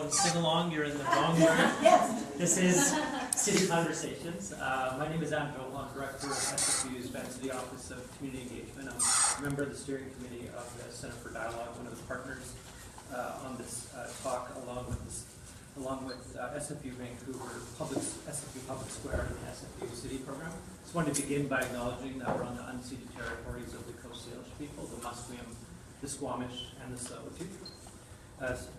don't sing along, you're in the wrong room. Yes. This is City Conversations. My name is Andrew. I'm Director of SFU's Van City Office of Community Engagement. I'm a member of the steering committee of the Center for Dialogue, one of the partners on this talk, along with SFU Vancouver, SFU Public Square, and the SFU City Program. Just wanted to begin by acknowledging that we're on the unceded territories of the Coast Salish people, the Musqueam, the Squamish, and the Tsleil-Waututh.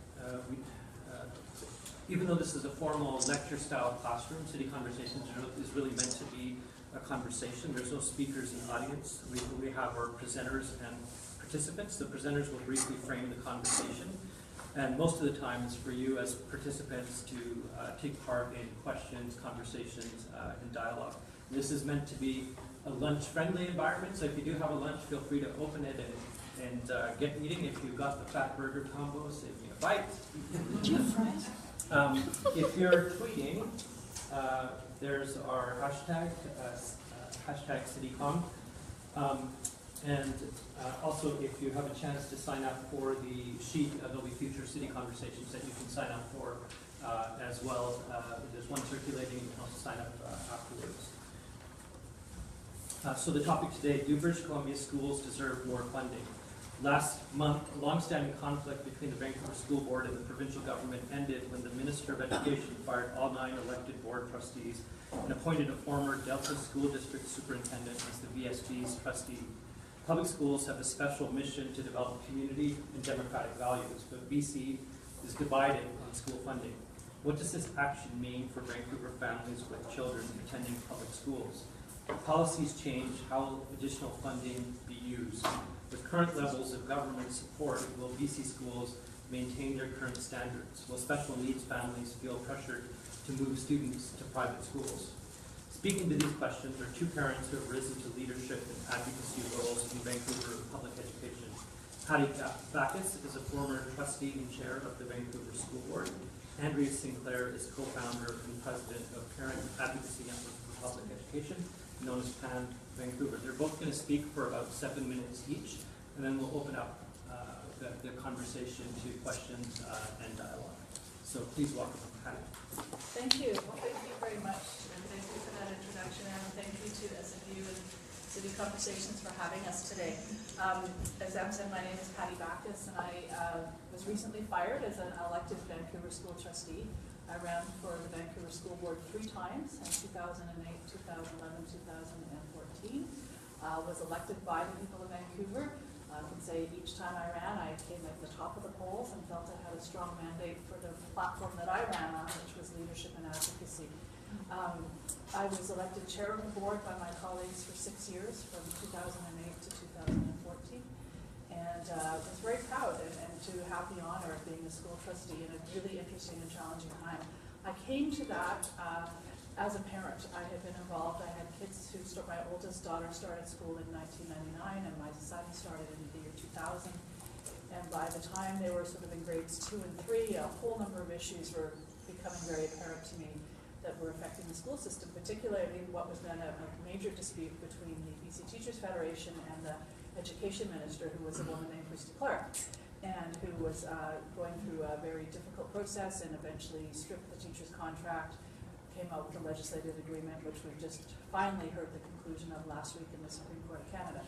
Even though this is a formal lecture-style classroom, City Conversations is really meant to be a conversation. There's no speakers in the audience. We have our presenters and participants. The presenters will briefly frame the conversation, and most of the time it's for you as participants to take part in questions, conversations, and dialogue. This is meant to be a lunch-friendly environment, so if you do have a lunch, feel free to open it and get eating. If you've got the fat burger combo, save me a bite. Do you have fries? If you're tweeting, there's our hashtag, hashtag CityCom. And also, if you have a chance to sign up for the sheet, there'll be future city conversations that you can sign up for as well. There's one circulating, you can also sign up afterwards. So the topic today, do British Columbia schools deserve more funding? Last month, a long-standing conflict between the Vancouver School Board and the provincial government ended when the Minister of Education fired all 9 elected board trustees and appointed a former Delta School District Superintendent as the VSB's trustee. Public schools have a special mission to develop community and democratic values, but BC is divided on school funding. What does this action mean for Vancouver families with children attending public schools? If policies change, how will additional funding be used? With current levels of government support, will BC schools maintain their current standards? Will special needs families feel pressured to move students to private schools? Speaking to these questions are 2 parents who have risen to leadership and advocacy roles in Vancouver public education. Patty Backus is a former trustee and chair of the Vancouver School Board. Andrea Sinclair is co-founder and president of Parent Advocacy Network for Public Education, known as PAN Vancouver. They're both going to speak for about 7 minutes each, and then we'll open up the conversation to questions and dialogue. So please welcome Patty. Thank you. Well, thank you very much, and thank you for that introduction, and thank you to SFU and City Conversations for having us today. As Em said, my name is Patty Backus, and I was recently fired as an elected Vancouver school trustee. I ran for the Vancouver School Board 3 times in 2008, 2011, 2014. Was elected by the people of Vancouver. I can say each time I ran, I came at the top of the polls and felt I had a strong mandate for the platform that I ran on, which was leadership and advocacy. I was elected chair of the board by my colleagues for 6 years, from 2008 to 2014. And was very proud and to have the honor of being a school trustee in a really interesting and challenging time. I came to that as a parent. I had been involved. I had kids who my oldest daughter started school in 1999, and my son started in the year 2000. And by the time they were sort of in grades 2 and 3, a whole number of issues were becoming very apparent to me that were affecting the school system, particularly what was then a major dispute between the BC Teachers Federation and the education minister, who was a woman named Christy Clark, and who was going through a very difficult process and eventually stripped the teacher's contract, came out with a legislative agreement, which we just finally heard the conclusion of last week in the Supreme Court of Canada.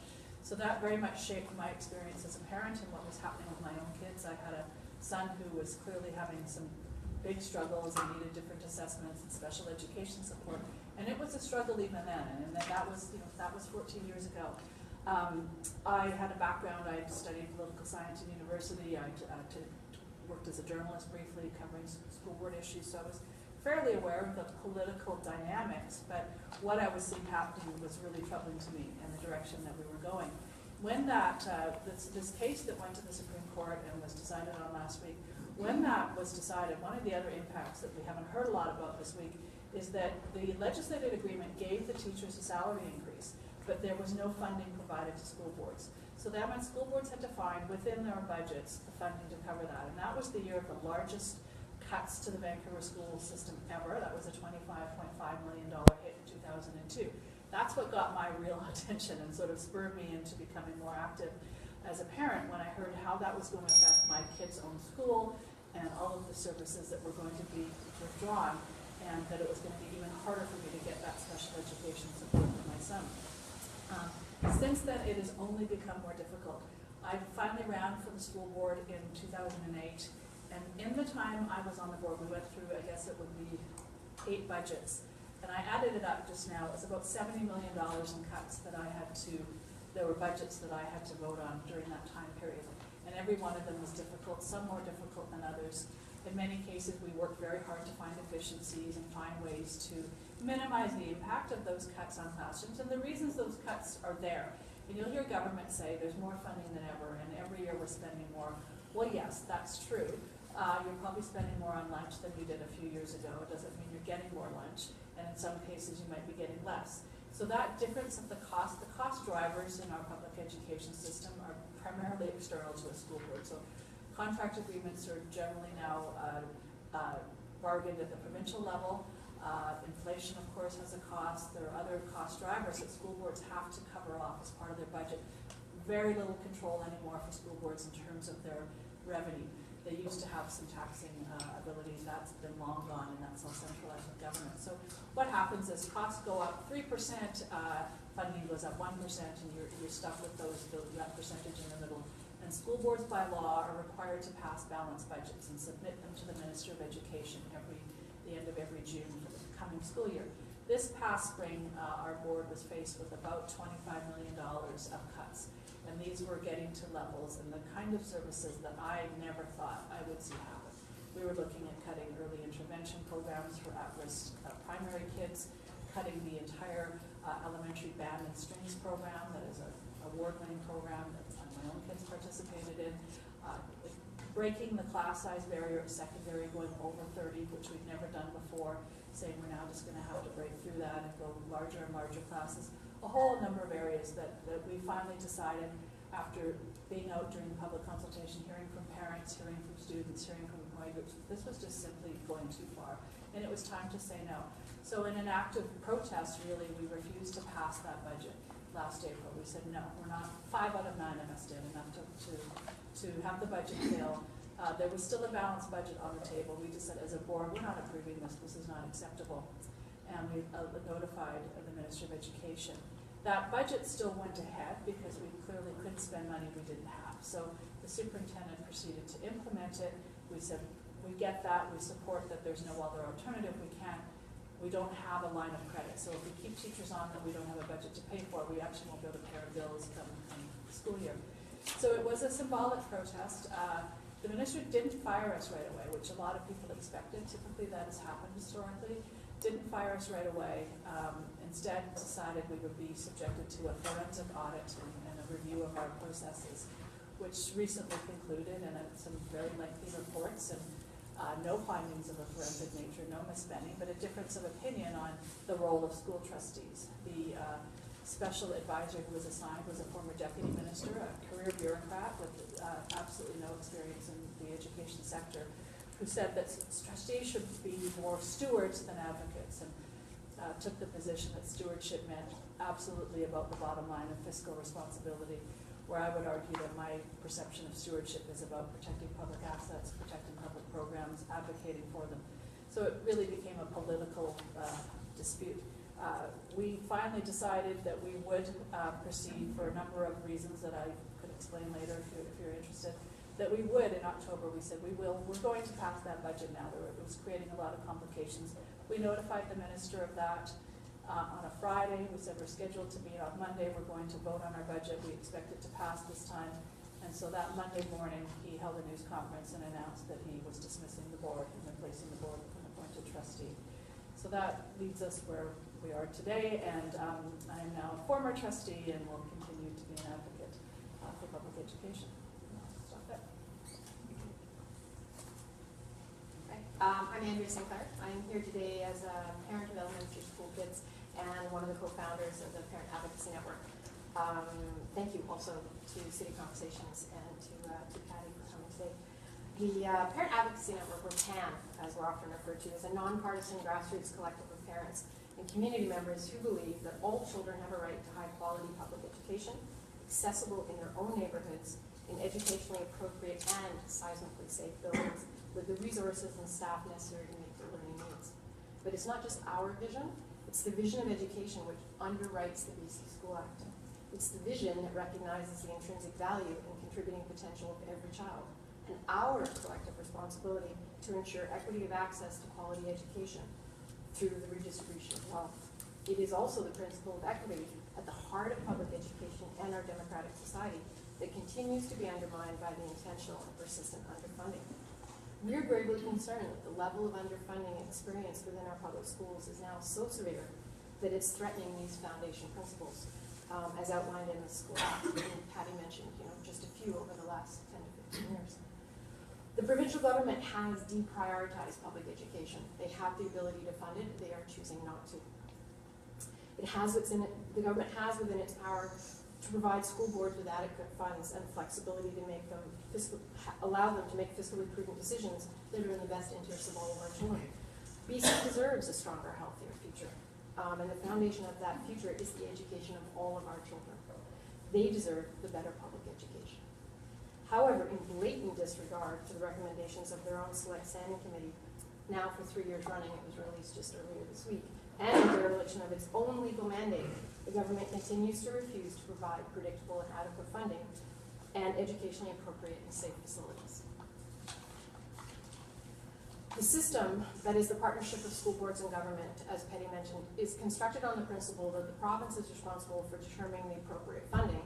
So that very much shaped my experience as a parent and what was happening with my own kids. I had a son who was clearly having some big struggles and needed different assessments and special education support, and it was a struggle even then, and that was 14 years ago. I had a background. I studied political science at university. I worked as a journalist briefly, covering school board issues, so I was fairly aware of the political dynamics, but what I was seeing happening was really troubling to me and the direction that we were going. When that, this case that went to the Supreme Court and was decided on last week, when that was decided, one of the other impacts that we haven't heard a lot about this week is that the legislative agreement gave the teachers a salary increase, but there was no funding provided to school boards. So that meant school boards had to find within their budgets the funding to cover that. And that was the year of the largest cuts to the Vancouver school system ever. That was a $25.5 million hit in 2002. That's what got my real attention and sort of spurred me into becoming more active as a parent when I heard how that was going to affect my kids' own school and all of the services that were going to be withdrawn, and that it was going to be even harder for me to get that special education support for my son. Since then, it has only become more difficult. I finally ran for the school board in 2008, and in the time I was on the board, we went through, I guess it would be 8 budgets, and I added it up just now. It was about $70 million in cuts that I had to, there were budgets that I had to vote on during that time period, and every one of them was difficult, some more difficult than others. In many cases, we worked very hard to find efficiencies and find ways to minimize the impact of those cuts on classrooms, and the reasons those cuts are there. And you'll hear government say there's more funding than ever, and every year we're spending more. Well, yes, that's true. You're probably spending more on lunch than you did a few years ago. It doesn't mean you're getting more lunch, and in some cases you might be getting less. So that difference of the cost drivers in our public education system are primarily external to a school board. So contract agreements are generally now bargained at the provincial level. Inflation, of course, has a cost. There are other cost drivers that school boards have to cover off as part of their budget. Very little control anymore for school boards in terms of their revenue. They used to have some taxing abilities. That's been long gone, and that's all centralized with government. So what happens is costs go up 3%, funding goes up 1%, and you're stuck with that percentage in the middle. And school boards by law are required to pass balanced budgets and submit them to the Minister of Education the end of every June for the coming school year. This past spring, our board was faced with about $25 million of cuts, and these were getting to levels and the kind of services that I never thought I would see happen. We were looking at cutting early intervention programs for at-risk primary kids, cutting the entire elementary band and strings program that is an award-winning program that my own kids participated in, breaking the class size barrier at secondary, going over 30, which we've never done before, saying we're now just going to have to break through that and go larger and larger classes. A whole number of areas that we finally decided, after being out during the public consultation, hearing from parents, hearing from students, hearing from employee groups, this was just simply going too far, and it was time to say no. So in an act of protest, really, we refused to pass that budget last April. We said no, we're not. 5 out of 9 of us did, enough to have the budget fail. There was still a balanced budget on the table. We just said, as a board, we're not approving this. This is not acceptable. And we notified the Minister of Education. That budget still went ahead because we clearly couldn't spend money we didn't have. So the superintendent proceeded to implement it. We said, we get that. We support that there's no other alternative. We don't have a line of credit. So if we keep teachers on that we don't have a budget to pay for, we actually won't be able to pay our bills come school year. So it was a symbolic protest. The minister didn't fire us right away, which a lot of people expected. Typically that has happened historically. Didn't fire us right away. Instead decided we would be subjected to a forensic audit and a review of our processes, which recently concluded, and some very lengthy reports, and no findings of a forensic nature, no misspending, but a difference of opinion on the role of school trustees. The special advisor who was assigned was a former deputy minister, a career bureaucrat with absolutely no experience in the education sector, who said that trustees should be more stewards than advocates, and took the position that stewardship meant absolutely about the bottom line of fiscal responsibility, where I would argue that my perception of stewardship is about protecting public assets, protecting public programs, advocating for them. So it really became a political dispute. We finally decided that we would proceed for a number of reasons that I could explain later if you're interested, that we would in October. We said we're going to pass that budget now. It was creating a lot of complications. We notified the minister of that on a Friday. We said we're scheduled to meet on Monday. We're going to vote on our budget. We expect it to pass this time. And so that Monday morning, he held a news conference and announced that he was dismissing the board and replacing the board with an appointed trustee. So that leads us where we are today, and I am now a former trustee and will continue to be an advocate for public education. Stop there. I'm Andrea Sinclair. I'm here today as a parent of elementary school kids and one of the co-founders of the Parent Advocacy Network. Thank you also to City Conversations and to Patty for coming today. The Parent Advocacy Network, or PAN, as we're often referred to, is a nonpartisan grassroots collective of parents and community members who believe that all children have a right to high-quality public education, accessible in their own neighborhoods, in educationally appropriate and seismically safe buildings, with the resources and staff necessary to meet their learning needs. But it's not just our vision, it's the vision of education which underwrites the BC School Act. It's the vision that recognizes the intrinsic value and contributing potential of every child, and our collective responsibility to ensure equity of access to quality education through the redistribution of wealth. It is also the principle of equity at the heart of public education and our democratic society that continues to be undermined by the intentional and persistent underfunding. We are gravely concerned that the level of underfunding experienced within our public schools is now so severe that it's threatening these foundation principles, as outlined in the school act. And Patty mentioned, just a few over the last 10 to 15 years. The provincial government has deprioritized public education. They have the ability to fund it, they are choosing not to. The government has within its power to provide school boards with adequate funds and flexibility to make them allow them to make fiscally prudent decisions that are in the best interests of all of our children. BC deserves a stronger, healthier future, and the foundation of that future is the education of all of our children. They deserve the better public education. However, in blatant disregard to the recommendations of their own select standing committee, now for 3 years running, it was released just earlier this week, and in dereliction of its own legal mandate, the government continues to refuse to provide predictable and adequate funding and educationally appropriate and safe facilities. The system, that is the partnership of school boards and government, as Petty mentioned, is constructed on the principle that the province is responsible for determining the appropriate funding,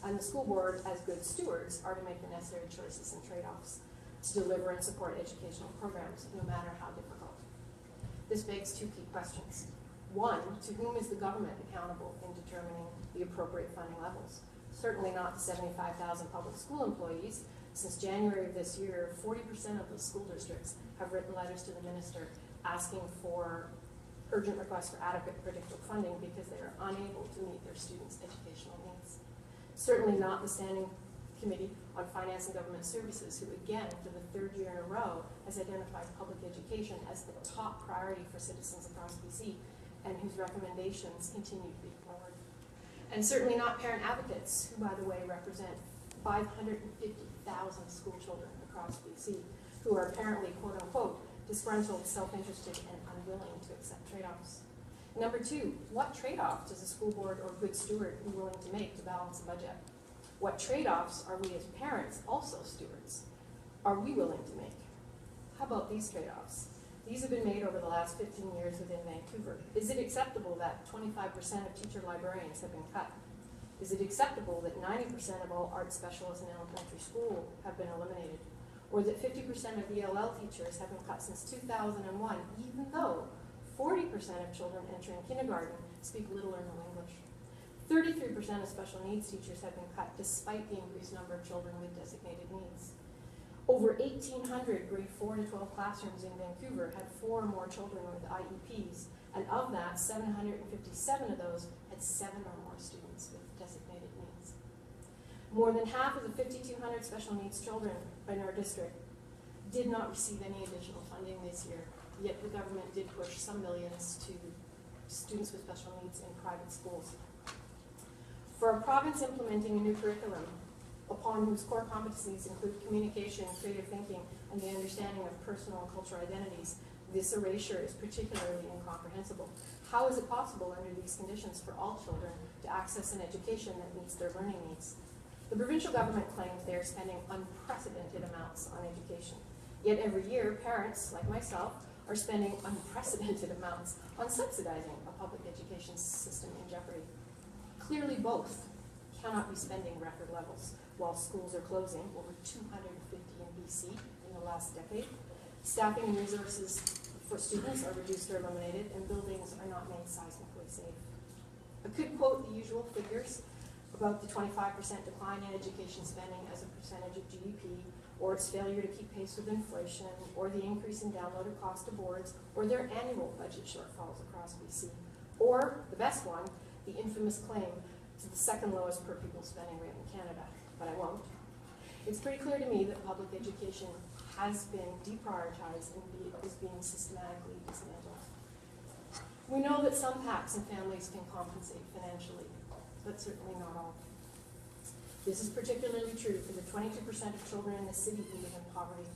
and the school board, as good stewards, are to make the necessary choices and trade-offs to deliver and support educational programs, no matter how difficult. This begs two key questions. One, to whom is the government accountable in determining the appropriate funding levels? Certainly not the 75,000 public school employees. Since January of this year, 40% of the school districts have written letters to the minister asking for urgent requests for adequate predictable funding because they are unable to meet their students' educational needs. Certainly not the Standing Committee on Finance and Government Services, who again, for the third year in a row, has identified public education as the top priority for citizens across BC, and whose recommendations continue to be ignored. And certainly not parent advocates, who, by the way, represent 550,000 school children across BC, who are apparently, quote unquote, disgruntled, self-interested, and unwilling to accept trade-offs. Number two, what trade-off does a school board or good steward be willing to make to balance the budget? What trade-offs are we as parents, also stewards, are we willing to make? How about these trade-offs? These have been made over the last 15 years within Vancouver. Is it acceptable that 25% of teacher librarians have been cut? Is it acceptable that 90% of all art specialists in elementary school have been eliminated? Or that 50% of ELL teachers have been cut since 2001, even though 40% of children entering kindergarten speak little or no English? 33% of special needs teachers have been cut despite the increased number of children with designated needs. Over 1,800 grade 4 to 12 classrooms in Vancouver had 4 or more children with IEPs, and of that, 757 of those had 7 or more students with designated needs. More than half of the 5,200 special needs children in our district did not receive any additional funding this year, yet the government did push some millions to students with special needs in private schools. For a province implementing a new curriculum, upon whose core competencies include communication, creative thinking, and the understanding of personal and cultural identities, this erasure is particularly incomprehensible. How is it possible under these conditions for all children to access an education that meets their learning needs? The provincial government claims they are spending unprecedented amounts on education. Yet every year, parents, like myself, are spending unprecedented amounts on subsidizing a public education system in jeopardy. Clearly both cannot be spending record levels while schools are closing, over 250 in BC in the last decade. Staffing and resources for students are reduced or eliminated, and buildings are not made seismically safe. I could quote the usual figures about the 25% decline in education spending as a percentage of GDP, or its failure to keep pace with inflation, or the increase in downloaded cost of boards, or their annual budget shortfalls across BC, or the best one, the infamous claim to the second lowest per pupil spending rate in Canada, but I won't. It's pretty clear to me that public education has been deprioritized and is being systematically dismantled. We know that some packs and families can compensate financially, but certainly not all. This is particularly true for the 22% of children in the city who live in poverty.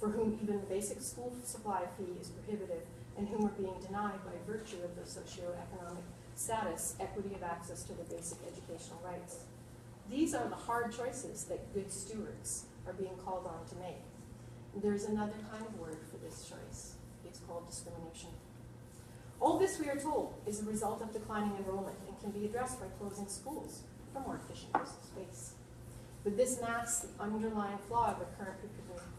for whom even the basic school supply fee is prohibitive, and whom are being denied by virtue of their socioeconomic status, equity of access to their basic educational rights. These are the hard choices that good stewards are being called on to make. There's another kind of word for this choice. It's called discrimination. All this, we are told, is a result of declining enrollment and can be addressed by closing schools for more efficient use of space. But this masks the underlying flaw of the current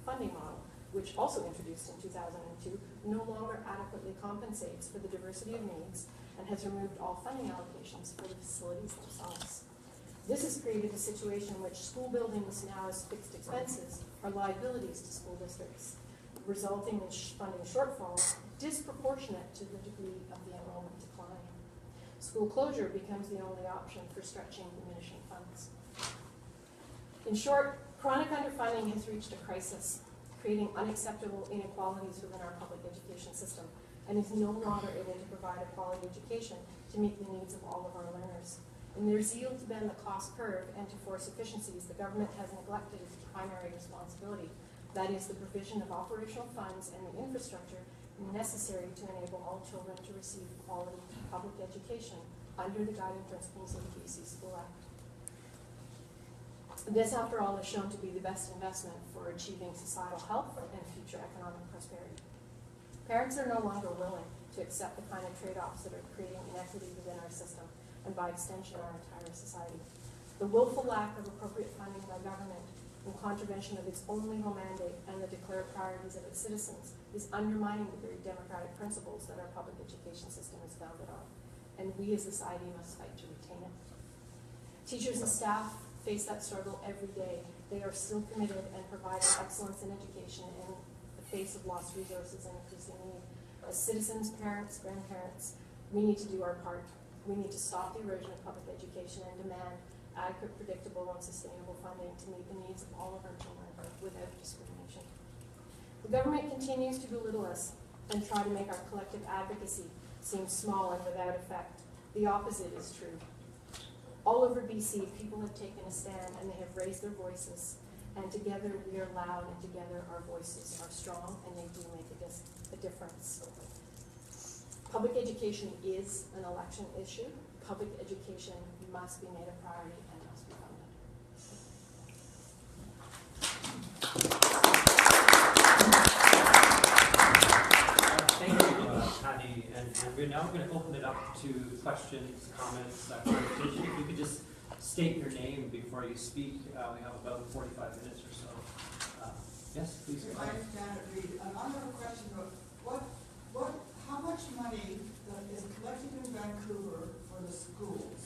funding model, which also introduced in 2002, no longer adequately compensates for the diversity of needs and has removed all funding allocations for the facilities themselves. This has created a situation in which school buildings now as fixed expenses are liabilities to school districts, resulting in funding shortfalls disproportionate to the degree of the enrollment decline. School closure becomes the only option for stretching diminishing funds. In short, chronic underfunding has reached a crisis, creating unacceptable inequalities within our public education system, and is no longer able to provide a quality education to meet the needs of all of our learners. In their zeal to bend the cost curve and to force efficiencies, the government has neglected its primary responsibility, that is the provision of operational funds and the infrastructure necessary to enable all children to receive quality public education under the guiding principles of the BC School Act. This, after all, is shown to be the best investment for achieving societal health and future economic prosperity. Parents are no longer willing to accept the kind of trade-offs that are creating inequity within our system, and by extension our entire society. The willful lack of appropriate funding by government in contravention of its own legal mandate and the declared priorities of its citizens is undermining the very democratic principles that our public education system is founded on, and we as a society must fight to retain it. Teachers and staff face that struggle every day. They are still committed and providing excellence in education in the face of lost resources and increasing need. As citizens, parents, grandparents, we need to do our part. We need to stop the erosion of public education and demand adequate, predictable, and sustainable funding to meet the needs of all of our children without discrimination. The government continues to belittle us and try to make our collective advocacy seem small and without effect. The opposite is true. All over BC, people have taken a stand and they have raised their voices, and together we are loud, and together our voices are strong, and they do make a difference. Public education is an election issue. Public education must be made a priority and must be funded. Thank you, Patty. And we're now going to open it up to questions, comments, clarification. If you could just state your name before you speak. We have about 45 minutes or so. Yes, please. I understand it, Reed. I have a question about how much money that is collected in Vancouver for the schools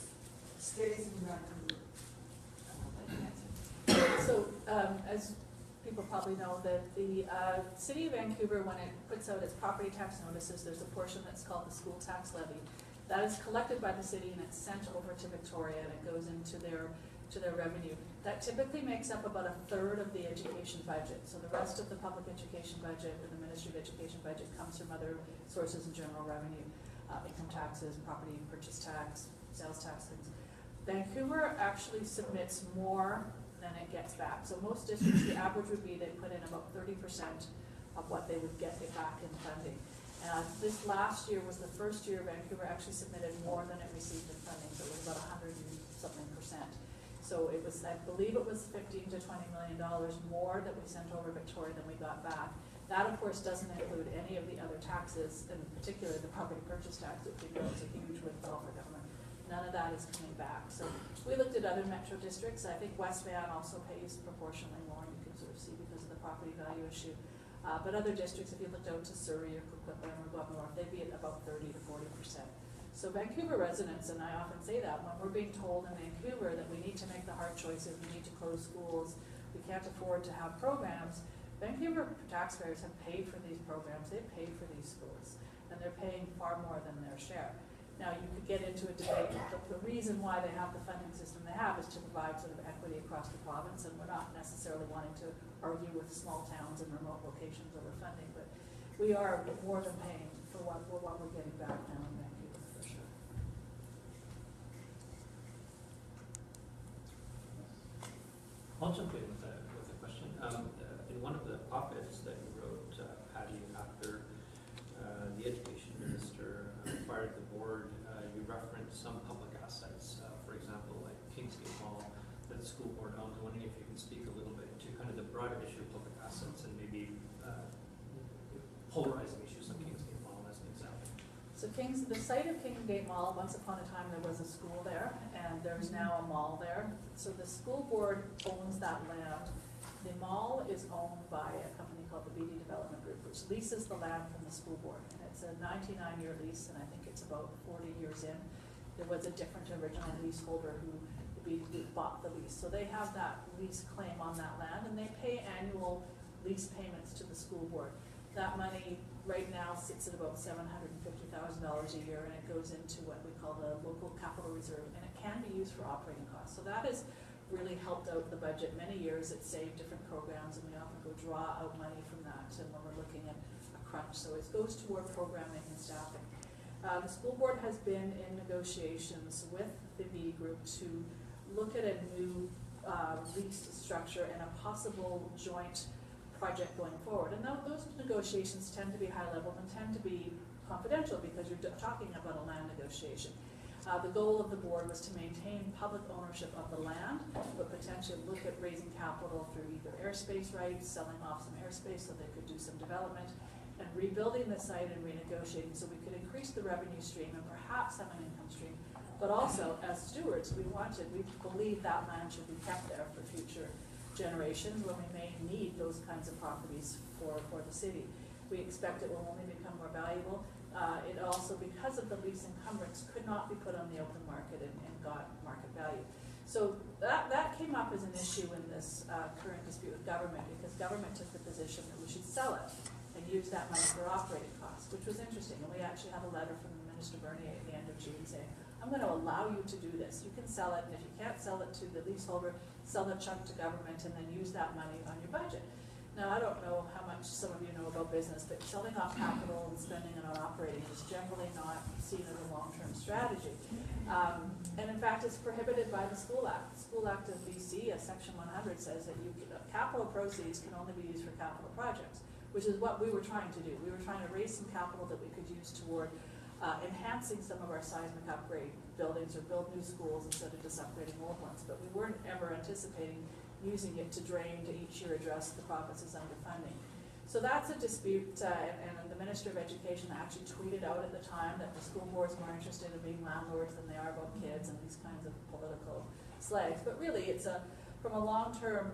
stays in Vancouver? So, as people probably know, that the City of Vancouver, when it puts out its property tax notices, there's a portion that's called the school tax levy. That is collected by the city and it's sent over to Victoria, and it goes into their revenue. That typically makes up about 1/3 of the education budget. So the rest of the public education budget or the Ministry of Education budget comes from other sources of general revenue, income taxes, property purchase tax, sales tax, things. Vancouver actually submits more than it gets back. So most districts, the average would be they put in about 30% of what they would get back in funding. This last year was the first year Vancouver actually submitted more than it received in funding, so it was about 100 and something percent. So it was, I believe it was $15 to $20 million more that we sent over Victoria than we got back. That, of course, doesn't include any of the other taxes, in particular the property purchase tax, which we know is a huge windfall for government. None of that is coming back. So we looked at other metro districts. I think West Van also pays proportionally more, you can sort of see because of the property value issue. But other districts, if you looked out to Surrey or Coquitlam or go up north, they'd be at about 30 to 40%. So Vancouver residents, and I often say that, when we're being told in Vancouver that we need to make the hard choices, we need to close schools, we can't afford to have programs, Vancouver taxpayers have paid for these programs, they've paid for these schools, and they're paying far more than their share. Now, you could get into a debate, the reason why they have the funding system they have is to provide sort of equity across the province, and we're not necessarily wanting to argue with small towns and remote locations over funding, but we are more than paying for what we're getting back now in Vancouver, for sure. I'll jump in with a question. In one of the op-eds that some public assets, for example, like Kingsgate Mall that the school board owns. I'm wondering if you can speak a little bit to kind of the broader issue of public assets and maybe polarizing issues like Kingsgate Mall as an example. So the site of Kingsgate Mall, once upon a time there was a school there, and there's now a mall there. So the school board owns that land. The mall is owned by a company called the BD Development Group, which leases the land from the school board. And it's a 99-year lease, and I think it's about 40 years in. There was a different original leaseholder who the BD bought the lease. So they have that lease claim on that land, and they pay annual lease payments to the school board. That money right now sits at about $750,000 a year, and it goes into what we call the local capital reserve, and it can be used for operating costs. So that has really helped out the budget many years. It's saved different programs, and we often go draw out money from that and when we're looking at a crunch. So it goes toward programming and staffing. The school board has been in negotiations with the B group to look at a new lease structure and a possible joint project going forward. And those negotiations tend to be high level and tend to be confidential because you're talking about a land negotiation. The goal of the board was to maintain public ownership of the land, but potentially look at raising capital through either airspace rights, selling off some airspace so they could do some development, and rebuilding the site and renegotiating so we could increase the revenue stream and perhaps have an income stream. But also, as stewards, we believe that land should be kept there for future generations when we may need those kinds of properties for the city. We expect it will only become more valuable. It also, because of the lease encumbrance, could not be put on the open market and got market value. So that came up as an issue in this current dispute with government, because government took the position that we should sell it and use that money for operating costs, which was interesting. And we actually have a letter from Minister Bernier at the end of June saying, I'm going to allow you to do this. You can sell it, and if you can't sell it to the leaseholder, sell the chunk to government and then use that money on your budget. Now, I don't know how much some of you know about business, but selling off capital and spending it on operating is generally not seen as a long-term strategy. And in fact, it's prohibited by the School Act. The School Act of BC, Section 100, says that capital proceeds can only be used for capital projects, which is what we were trying to do. We were trying to raise some capital that we could use toward enhancing some of our seismic upgrade buildings or build new schools instead of just upgrading old ones. But we weren't ever anticipating using it to drain to each year address the province's underfunding. So that's a dispute, and the Minister of Education actually tweeted out at the time that the school board's more interested in being landlords than they are about kids and these kinds of political slags. But really, it's from a long-term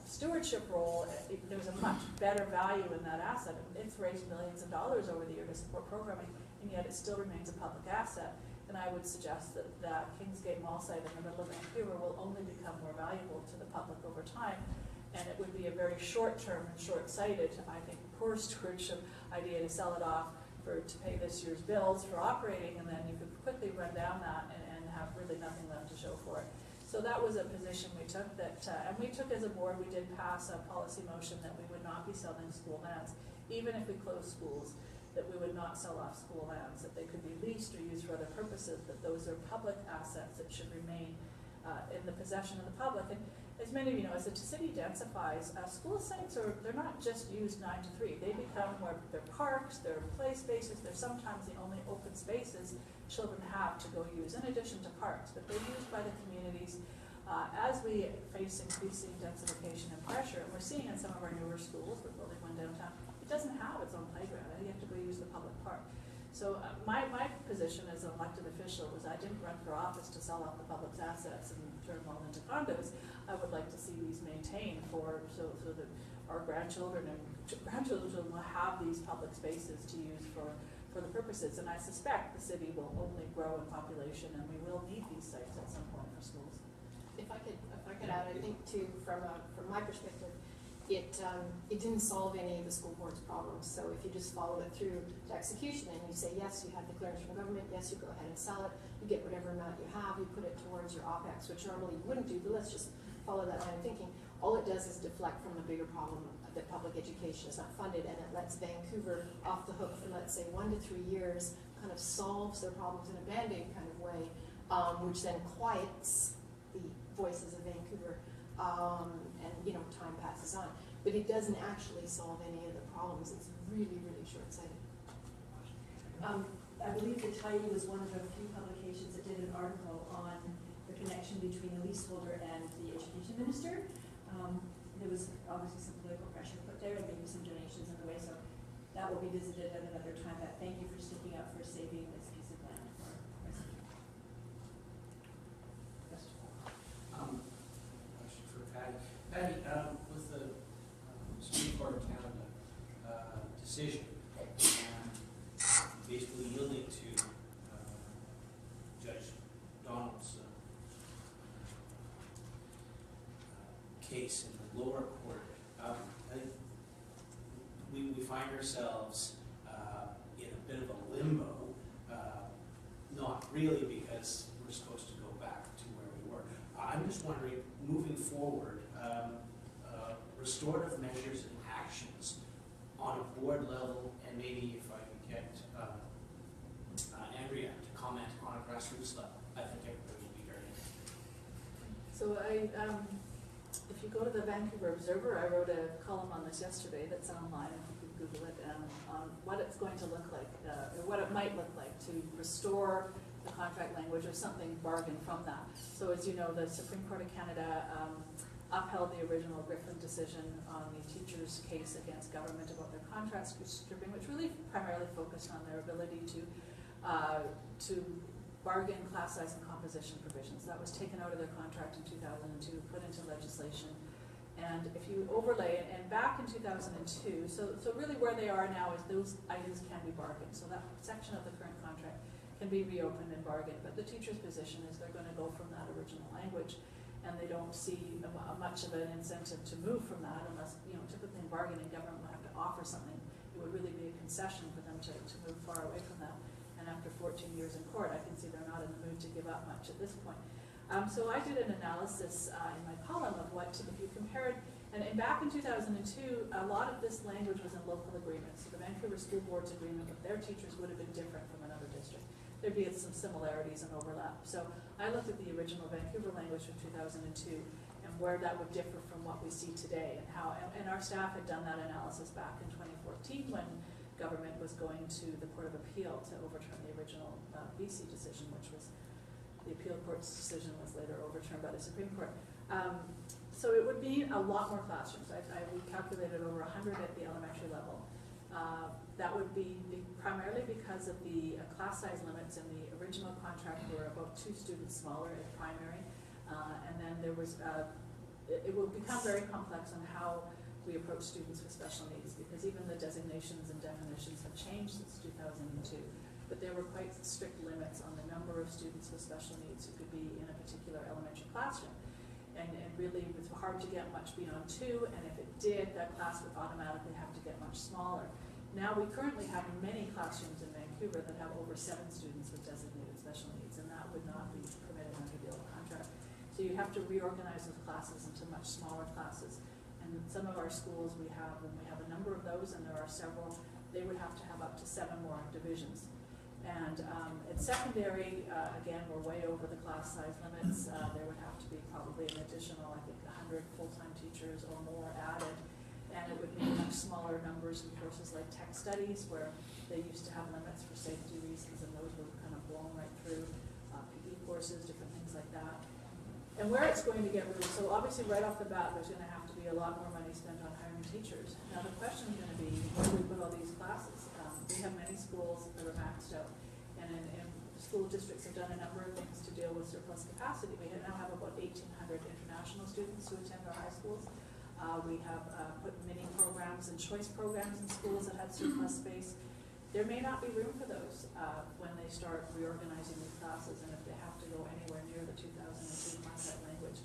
stewardship role, there's a much better value in that asset. It's raised millions of dollars over the year to support programming, and yet it still remains a public asset. And I would suggest that the Kingsgate Mall site in the middle of Vancouver will only become more valuable to the public over time. And it would be a very short-term and short-sighted, I think, poor stewardship idea to sell it off to pay this year's bills for operating, and then you could quickly run down that and have really nothing left to show for it. So that was a position we took and we took as a board, we did pass a policy motion that we would not be selling school lands, even if we closed schools, that we would not sell off school lands, that they could be leased or used for other purposes, that those are public assets that should remain in the possession of the public. And as many of you know, as the city densifies, school sites they're not just used 9 to 3. They become more, they're parks, they're play spaces, they're sometimes the only open spaces children have to go use, in addition to parks, but they're used by the communities. As we face increasing densification and pressure, and we're seeing in some of our newer schools, we're building one downtown, it doesn't have its own playground, and you have to go use the public park. So my position as an elected official was I didn't run for office to sell off the public's assets and turn them all into condos. I would like to see these maintained so that our grandchildren will have these public spaces to use for the purposes. And I suspect the city will only grow in population, and we will need these sites at some point for schools. If I could add, I think too, from my perspective, it didn't solve any of the school board's problems. So if you just follow it through to execution and you say, yes, you have the clearance from the government, yes, you go ahead and sell it, you get whatever amount you have, you put it towards your OPEX, which normally you wouldn't do, but let's just follow that line of thinking. All it does is deflect from the bigger problem that public education is not funded, and it lets Vancouver off the hook for, let's say, 1 to 3 years, kind of solves their problems in a Band-Aid kind of way, which then quiets the voices of Vancouver. And time passes on, but it doesn't actually solve any of the problems. It's really, really short-sighted. I believe the Tyee was one of the few publications that did an article on the connection between the leaseholder and the education minister. There was obviously some political pressure put there and maybe some donations in the way, so that will be visited at another time. But thank you for sticking up for saving this piece of land for SFU. Question for Patty. Patty, with the Supreme Court of Canada decision and basically yielding to Judge Donald's case in the lower court, I think we find ourselves in a bit of a limbo, not really because we're supposed to go back to where we were. I'm just wondering, moving forward, restorative measures and actions on a board level, and maybe if I could get Andrea to comment on a grassroots level, I think everybody would be very interested. So if you go to the Vancouver Observer, I wrote a column on this yesterday that's online, if you could Google it, on what it's going to look like, or what it might look like to restore the contract language or something bargain from that. So as you know, the Supreme Court of Canada upheld the original Griffin decision on the teachers' case against government about their contract stripping, which really primarily focused on their ability to bargain class size and composition provisions. That was taken out of their contract in 2002, put into legislation. And if you overlay it, and back in 2002, so really where they are now is those items can be bargained. So that section of the current contract can be reopened and bargained, but the teacher's position is they're going to go from that original language, and they don't see much of an incentive to move from that unless, typically in bargaining, government would have to offer something. It would really be a concession for them to move far away from that. And after 14 years in court, I can see they're not in the mood to give up much at this point. So I did an analysis in my column of what, if you compared, and back in 2002, a lot of this language was in local agreements. So the Vancouver School Board's agreement with their teachers would have been different from another district. There'd be some similarities and overlap. So I looked at the original Vancouver language from 2002 and where that would differ from what we see today, and how, and our staff had done that analysis back in 2014 when government was going to the Court of Appeal to overturn the original BC decision, which was, the appeal court's decision was later overturned by the Supreme Court. So it would be a lot more classrooms. We calculated over 100 at the elementary level. That would be primarily because of the class size limits in the original contract were about 2 students smaller at primary. And then there was, it will become very complex on how we approach students with special needs, because even the designations and definitions have changed since 2002. But there were quite strict limits on the number of students with special needs who could be in a particular elementary classroom. And really, it was hard to get much beyond 2, and if it did, that class would automatically have to get much smaller. Now we currently have many classrooms in Vancouver that have over 7 students with designated special needs, and that would not be permitted under the old contract. So you have to reorganize those classes into much smaller classes. And some of our schools, when we have a number of those, and there are several, they would have to have up to 7 more divisions. And at secondary, again, we're way over the class size limits. There would have to be probably an additional, I think, 100 full-time teachers or more added. And it would be much smaller numbers in courses like tech studies, where they used to have limits for safety reasons, and those were kind of blown right through. PE courses, different things like that. And where it's going to get really, so obviously right off the bat, there's going to have to be a lot more money spent on hiring teachers. Now the question is going to be, where do we put all these classes? We have many schools that are maxed out, and school districts have done a number of things to deal with surplus capacity. We now have about 1,800 international students who attend our high schools. We have put mini programs and choice programs in schools that have surplus space. There may not be room for those when they start reorganizing these classes, and if they have to go anywhere near the 2002 contract language.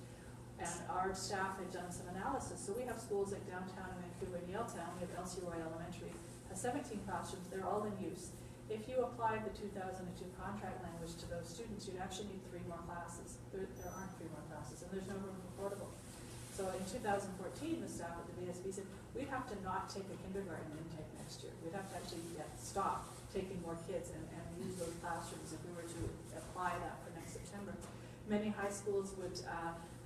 And our staff had done some analysis. So we have schools like downtown Vancouver and Yaletown. We have LCY Elementary, has 17 classrooms. They're all in use. If you applied the 2002 contract language to those students, you'd actually need 3 more classes. There aren't 3 more classes, and there's no room for portable. So in 2014, the staff at the VSB said, we'd have to not take a kindergarten intake next year. We'd have to actually stop taking more kids and use those classrooms if we were to apply that for next September. Many high schools would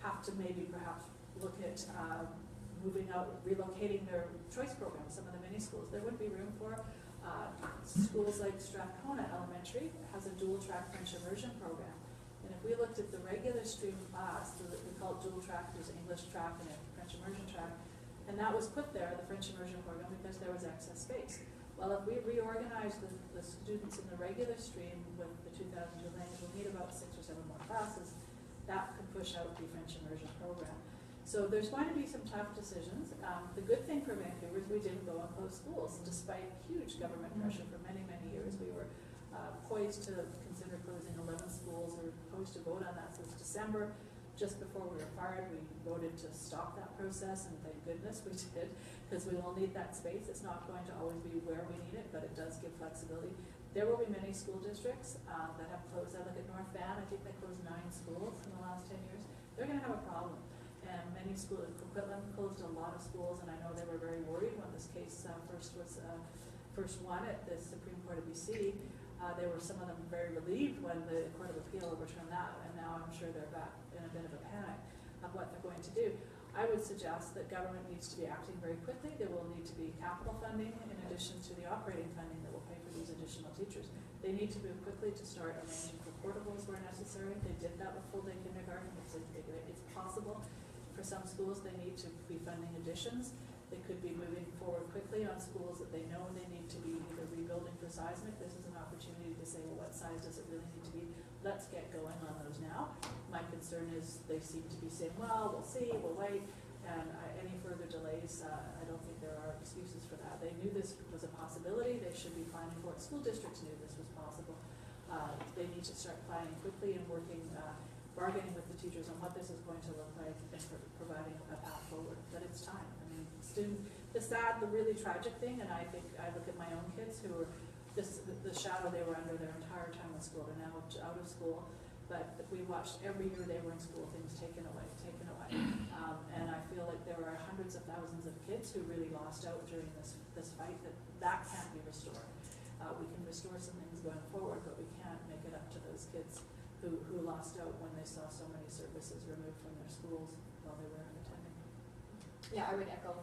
have to maybe perhaps look at moving out, relocating their choice programs, some of the mini schools. There would be room for schools like Strathcona Elementary has a dual track French immersion program. And if we looked at the regular stream class, so that we call it dual track, there's English track and a French immersion track, and that was put there, the French immersion program, because there was excess space. Well, if we reorganize the students in the regular stream with the 2002 language, we'll need about 6 or 7 more classes. That can push out the French immersion program. So there's going to be some tough decisions. The good thing for Vancouver is we didn't go and close schools, despite huge government pressure for many, many years. We were poised to consider closing 11 schools. We were poised to vote on that since December. Just before we were fired, we voted to stop that process, and thank goodness we did, because we will need that space. It's not going to always be where we need it, but it does give flexibility. There will be many school districts that have closed. I look at North Van, I think they closed 9 schools in the last 10 years. They're going to have a problem. And many schools, Coquitlam closed a lot of schools, and I know they were very worried when this case first won at the Supreme Court of BC. There were some of them very relieved when the Court of Appeal overturned that, and now I'm sure they're back in a bit of a panic of what they're going to do. I would suggest that government needs to be acting very quickly. There will need to be capital funding in addition to the operating funding that will pay for these additional teachers. They need to move quickly to start arranging for portables where necessary. They did that with full-day kindergarten. It's possible. For some schools, they need to be funding additions. They could be moving forward quickly on schools that they know they need to be either rebuilding for seismic. This is an opportunity to say, well, what size does it really need to be? Let's get going on those now. My concern is they seem to be saying, well, we'll see, we'll wait, and any further delays, I don't think there are excuses for that. They knew this was a possibility. They should be planning for it. School districts knew this was possible. They need to start planning quickly and working, bargaining with the teachers on what this is going to look like and providing a path forward. But it's time. I mean, the really tragic thing, and I think I look at my own kids who were the shadow they were under their entire time in school. They're now out of school, but we watched every year they were in school, things taken away. And I feel like there are hundreds of thousands of kids who really lost out during this fight. That can't be restored. We can restore some things going forward, but we can't make it up to those kids who lost out when they saw so many services removed from their schools while they were attending. Yeah, I would echo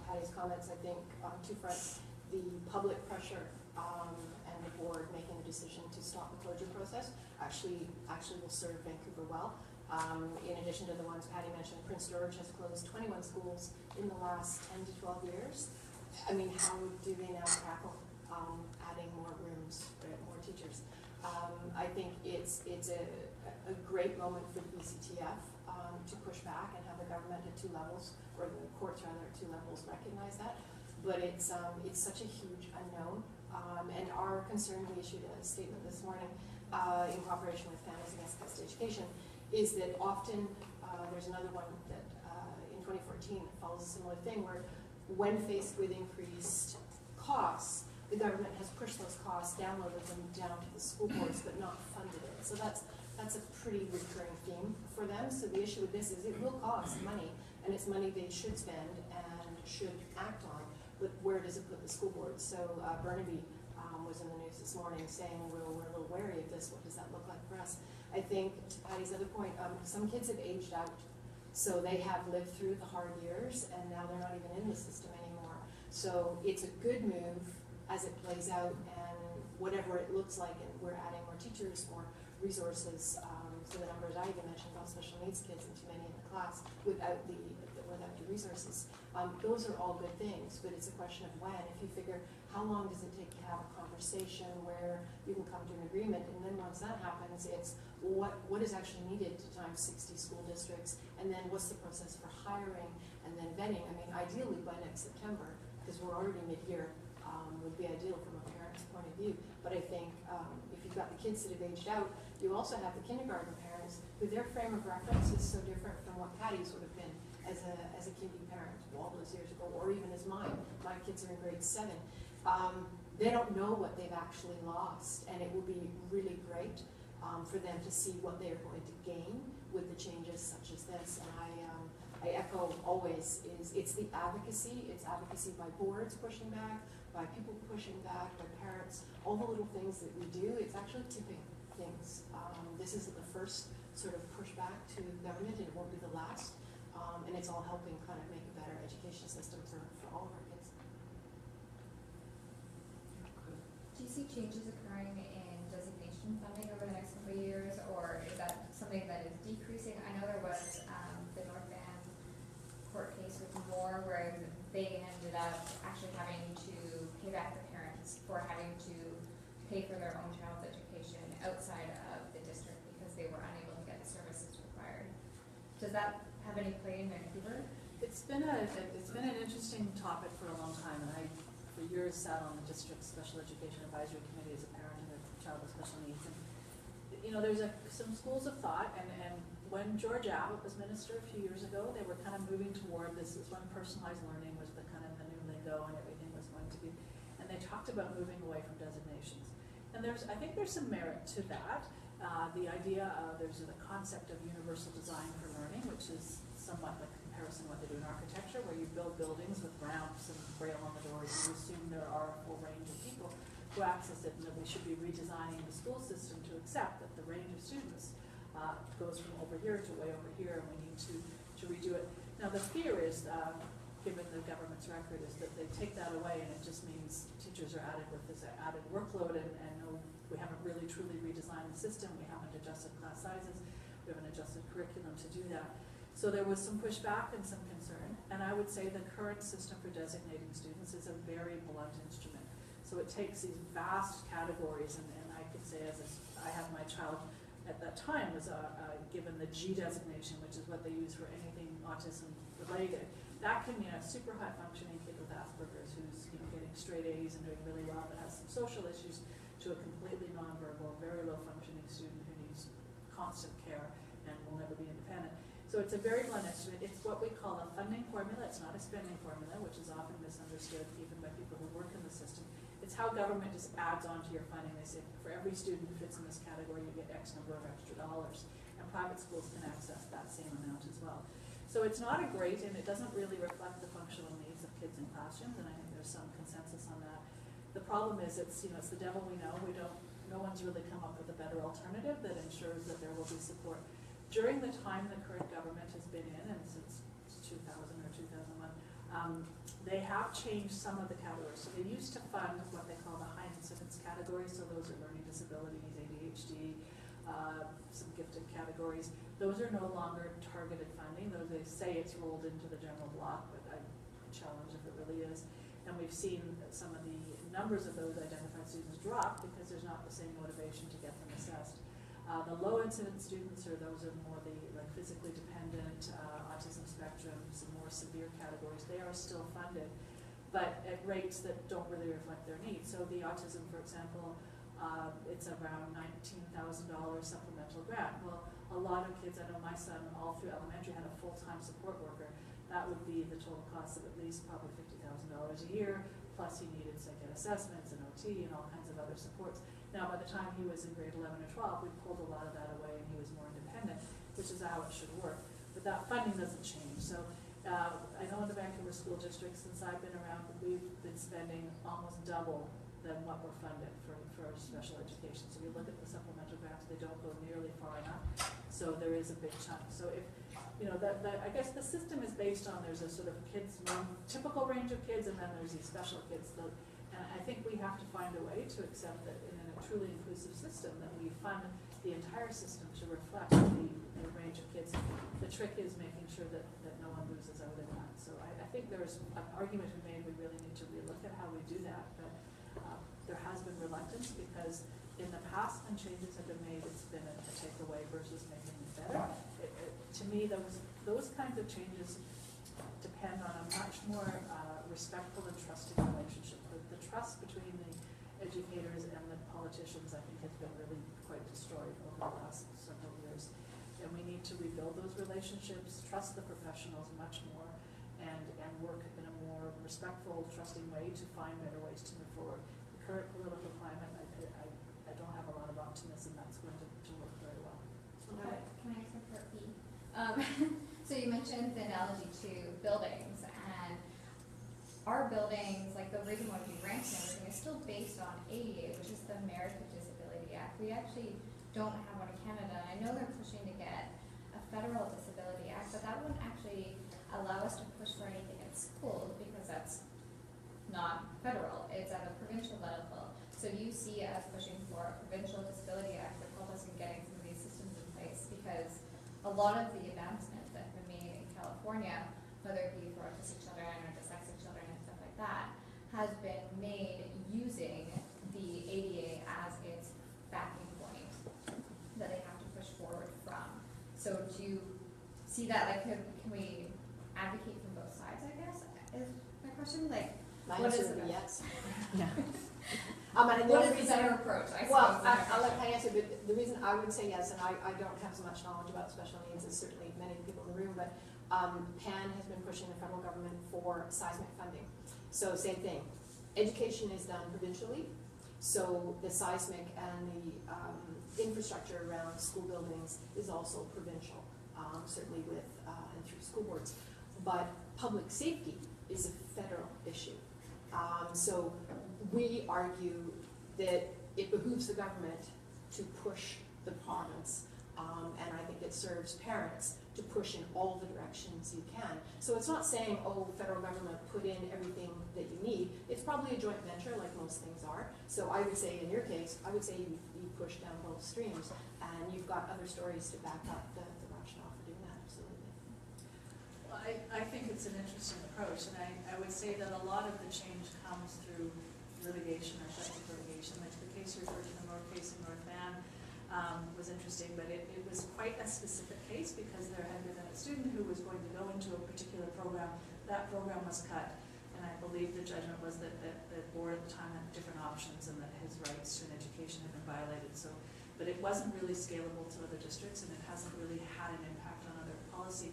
Patty's comments. I think on 2 fronts, the public pressure and the board making the decision to stop the closure process actually will serve Vancouver well. In addition to the ones Patty mentioned, Prince George has closed 21 schools in the last 10 to 12 years. I mean, how do they now tackle adding more rooms, more teachers? I think it's a great moment for the BCTF to push back and have the government at 2 levels, or the courts rather at 2 levels, recognize that. But it's such a huge unknown, and our concern, we issued a statement this morning in cooperation with Families Against Custody Education, is that often there's another one that in 2014 follows a similar thing where when faced with increased costs, the government has pushed those costs, downloaded them down to the school boards, but not funded it. So that's a pretty recurring theme for them. So the issue with this is it will cost money, and it's money they should spend and should act on, but where does it put the school boards? So Burnaby was in the news this morning saying we're a little wary of this. What does that look like for us? I think, to Patty's other point, some kids have aged out. So they have lived through the hard years, and now they're not even in the system anymore. So it's a good move as it plays out, and whatever it looks like, and we're adding more teachers, more resources. So the numbers I even mentioned about special needs kids and too many in the class without the resources. Those are all good things, but it's a question of when. If you figure, how long does it take to have a conversation where you can come to an agreement, and then once that happens, it's what is actually needed to times 60 school districts, and then what's the process for hiring and then vetting. I mean, ideally by next September, because we're already mid-year, would be ideal from a parent's point of view. But I think if you've got the kids that have aged out, you also have the kindergarten parents who their frame of reference is so different from what Patty's would have been as a kindy parent all those years ago, or even as mine. My kids are in grade 7. They don't know what they've actually lost, and it will be really great for them to see what they are going to gain with the changes such as this. And I echo always is it's the advocacy. It's advocacy by boards pushing back, by people pushing back, by parents, all the little things that we do. It's actually tipping things. This isn't the first sort of pushback to government, and it won't be the last. And it's all helping kind of make a better education system for all of our kids. Do you changes occurring in designation funding over the next couple of years, or is that something that is decreasing? I know there was the North Van court case with Moore where they ended up actually having to pay back the parents for having to pay for their own child's education outside of the district because they were unable to get the services required. Does that have any play in Vancouver? It's been an interesting topic for a long time, and I, for years, sat on the district's special education advisory committee as a parent of a child with special needs. And, you know, there's some schools of thought, and when George Abbott was minister a few years ago, they were kind of moving toward this is when personalized learning was the kind of the new lingo and everything was going to be, and they talked about moving away from designations. And I think there's some merit to that. The idea of, there's the concept of universal design for learning, which is somewhat like a comparison to what they do in architecture, where you build buildings with ramps and braille on the doors, and you assume there are a full range of people who access it, and that we should be redesigning the school system to accept that the range of students goes from over here to way over here, and we need to redo it. Now the fear is, given the government's record, is that they take that away, and it just means teachers are added with this added workload, and no, we haven't really truly redesigned the system, we haven't adjusted class sizes, we haven't adjusted curriculum to do that. So there was some pushback and some concern, and I would say the current system for designating students is a very blunt instrument. So it takes these vast categories, and I could say, I have my child at that time was given the G designation, which is what they use for anything autism related. That can be a super high functioning kid with Asperger's who's getting straight A's and doing really well, but has some social issues, to a completely nonverbal, very low functioning student who needs constant care and will never be independent. So it's a very blunt instrument. It's what we call a funding formula. It's not a spending formula, which is often misunderstood even by people who work in the system. It's how government just adds on to your funding. They say for every student who fits in this category, you get X number of extra dollars. And private schools can access that same amount as well. So it's not a great, and it doesn't really reflect the functional needs of kids in classrooms, and I think there's some consensus on that. The problem is it's the devil we know. No one's really come up with a better alternative that ensures that there will be support. During the time the current government has been in, and since 2000 or 2001, they have changed some of the categories. So they used to fund what they call the high incidence categories. So those are learning disabilities, ADHD, some gifted categories. Those are no longer targeted funding. Though they say it's rolled into the general block, but I challenge if it really is. And we've seen some of the numbers of those identified students drop because there's not the same motivation to get them assessed. The low incidence students, or those are more the physically dependent, autism spectrum, some more severe categories, they are still funded, but at rates that don't really reflect their needs. So the autism, for example, it's around $19,000 supplemental grant. Well, a lot of kids, I know my son all through elementary had a full-time support worker. That would be the total cost of at least probably $50,000 a year, plus he needed psychiatric assessments and OT and all kinds of other supports. Now, by the time he was in grade 11 or 12, we pulled a lot of that away and he was more independent, which is how it should work. But that funding doesn't change. So I know in the Vancouver School District, since I've been around, we've been spending almost double than what we're funded for special education. So you look at the supplemental grants, they don't go nearly far enough. So there is a big chunk. So if, I guess the system is based on, there's a sort of typical range of kids, and then there's these special kids. And I think we have to find a way to accept that in a truly inclusive system that we fund the entire system to reflect the range of kids. The trick is making sure that no one loses out in that. So I think there's an argument we made, we really need to relook at how we do that. But there has been reluctance because in the past when changes have been made, it's been a takeaway versus making it better. To me, those kinds of changes depend on a much more respectful and trusting relationship. The trust between the educators and the politicians, I think, has been really quite destroyed over the last several years. And we need to rebuild those relationships, trust the professionals much more, and work in a more respectful, trusting way to find better ways to move forward. The current political climate, I don't have a lot of optimism that's going to work very well. Okay. Can I ask a part B? So you mentioned the analogy to buildings, and our buildings, like the reason why we rank and everything, is still based on ADA, which is the American Disability Act. We actually don't have one in Canada. I know they're pushing to get a federal disability act, but that wouldn't actually allow us to push for anything in schools because that's not federal. It's at a provincial level. So So do you see us pushing for a provincial disability act that help us in getting some of these systems in place? Because a lot of the advancements that have been made in California, whether it be for autistic children or dyslexic children and stuff like that, has been made using the ADA as its backing point that they have to push forward from. So do you see that, like, can we advocate from both sides, I guess, is my question? Like, My what is answer the would be best? yes. And the What only is the reason- better approach, I suppose? Well, is my I'll let question. Patty answer, but the reason I would say yes, and I don't have so much knowledge about special needs as certainly many people in the room, but PAN has been pushing the federal government for seismic funding. So same thing, education is done provincially, so the seismic and the infrastructure around school buildings is also provincial, certainly with and through school boards. But public safety is a federal issue. So we argue that it behooves the government to push the province, and I think it serves parents to push in all the directions you can. So it's not saying, oh, federal government, put in everything that you need. It's probably a joint venture, like most things are. So I would say, in your case, I would say you push down both streams, and you've got other stories to back up the rationale for doing that, absolutely. Well, I think it's an interesting approach, and I would say that a lot of the change comes through litigation or types of litigation. Like the case you referred to, the North case in North Van, was interesting, but it was quite a specific case because there had been a student who was going to go into a particular program. That program was cut, and I believe the judgment was that the board at the time had different options and that his rights to an education had been violated. So, but it wasn't really scalable to other districts, and it hasn't really had an impact on other policy.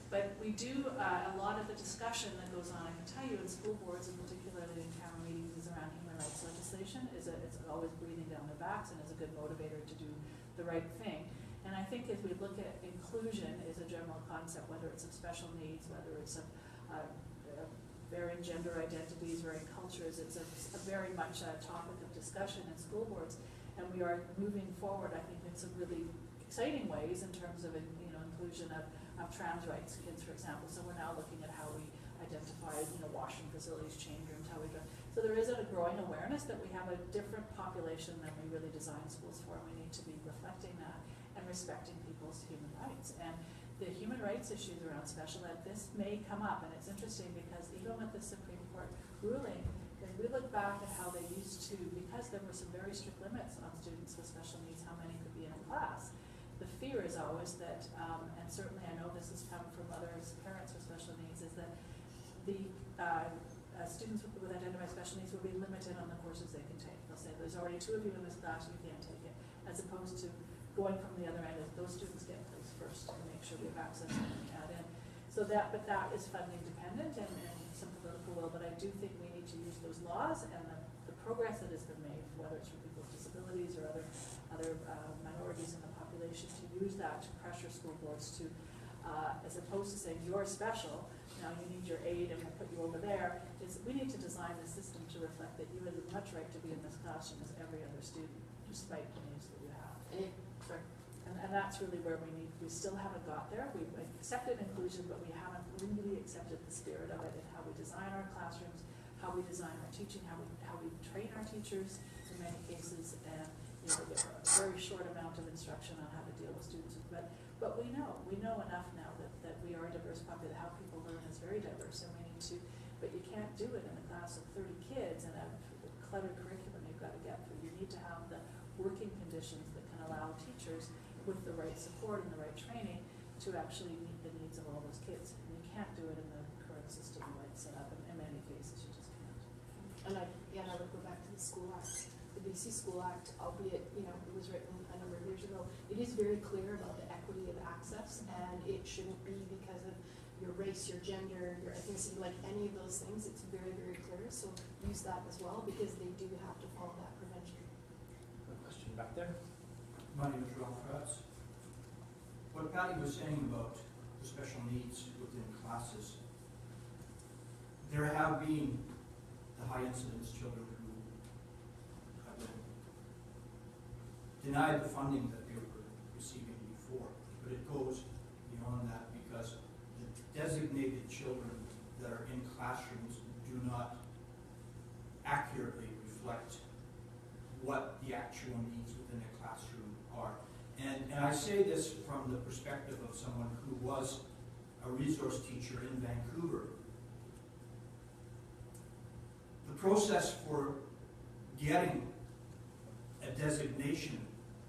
But we do, a lot of the discussion that goes on, I can tell you, in school boards, and particularly in town meetings, is around human rights legislation. It's always breathing down their backs and is a good motivator to do the right thing. And I think if we look at inclusion as a general concept, whether it's of special needs, whether it's of varying gender identities, varying cultures, it's a very much a topic of discussion in school boards. And we are moving forward, I think, in some really exciting ways in terms of, inclusion of trans rights kids, for example. So we're now looking at how we identify, washroom facilities, change rooms, how we go. So there is a growing awareness that we have a different population than we really design schools for, and we need to be reflecting that and respecting people's human rights. And the human rights issues around special ed, this may come up, and it's interesting because even with the Supreme Court ruling, if we look back at how they used to, because there were some very strict limits on students with special needs, how many could be in a class. The fear is always that, and certainly I know this has come from other parents with special needs, is that the students with identified special needs will be limited on the courses they can take. They'll say, there's already 2 of you in this class, you can't take it, as opposed to going from the other end, as those students get placed first to make sure we have access and we add in. So that, but that is funding dependent and some political will, but I do think we need to use those laws and the progress that has been made, whether it's for people with disabilities or other minorities in the population, to use that to pressure school boards to, as opposed to saying you're special, now you need your aid and we'll put you over there, is we need to design the system to reflect that you have as much right to be in this classroom as every other student, despite the needs that you have. And that's really where we still haven't got there. We've accepted inclusion, but we haven't really accepted the spirit of it in how we design our classrooms, how we design our teaching, how we train our teachers in many cases, and a very short amount of instruction on how to deal with students. But we know enough now that we are a diverse population. How people learn is very diverse, and we need to. But you can't do it in a class of 30 kids and a cluttered curriculum you've got to get through. You need to have the working conditions that can allow teachers, with the right support and the right training, to actually meet the needs of all those kids. And you can't do it in the current system the way it's set up. In many cases, you just can't. And I would go back to the School Act. The BC School Act, albeit, it was written a number of years ago, it is very clear about the equity of access, and it shouldn't be because of your race, your gender, your ethnicity, like any of those things. It's very, very clear. So use that as well, because they do have to follow that prevention. A question back there? My name is Ralph Kratz. What Patty was saying about the special needs within classes, there have been the high incidence children who have been denied the funding that they were receiving before, but it goes beyond that because the designated children that are in classrooms do not accurately reflect what the actual needs within a classroom are. And I say this from the perspective of someone who was a resource teacher in Vancouver. The process for getting a designation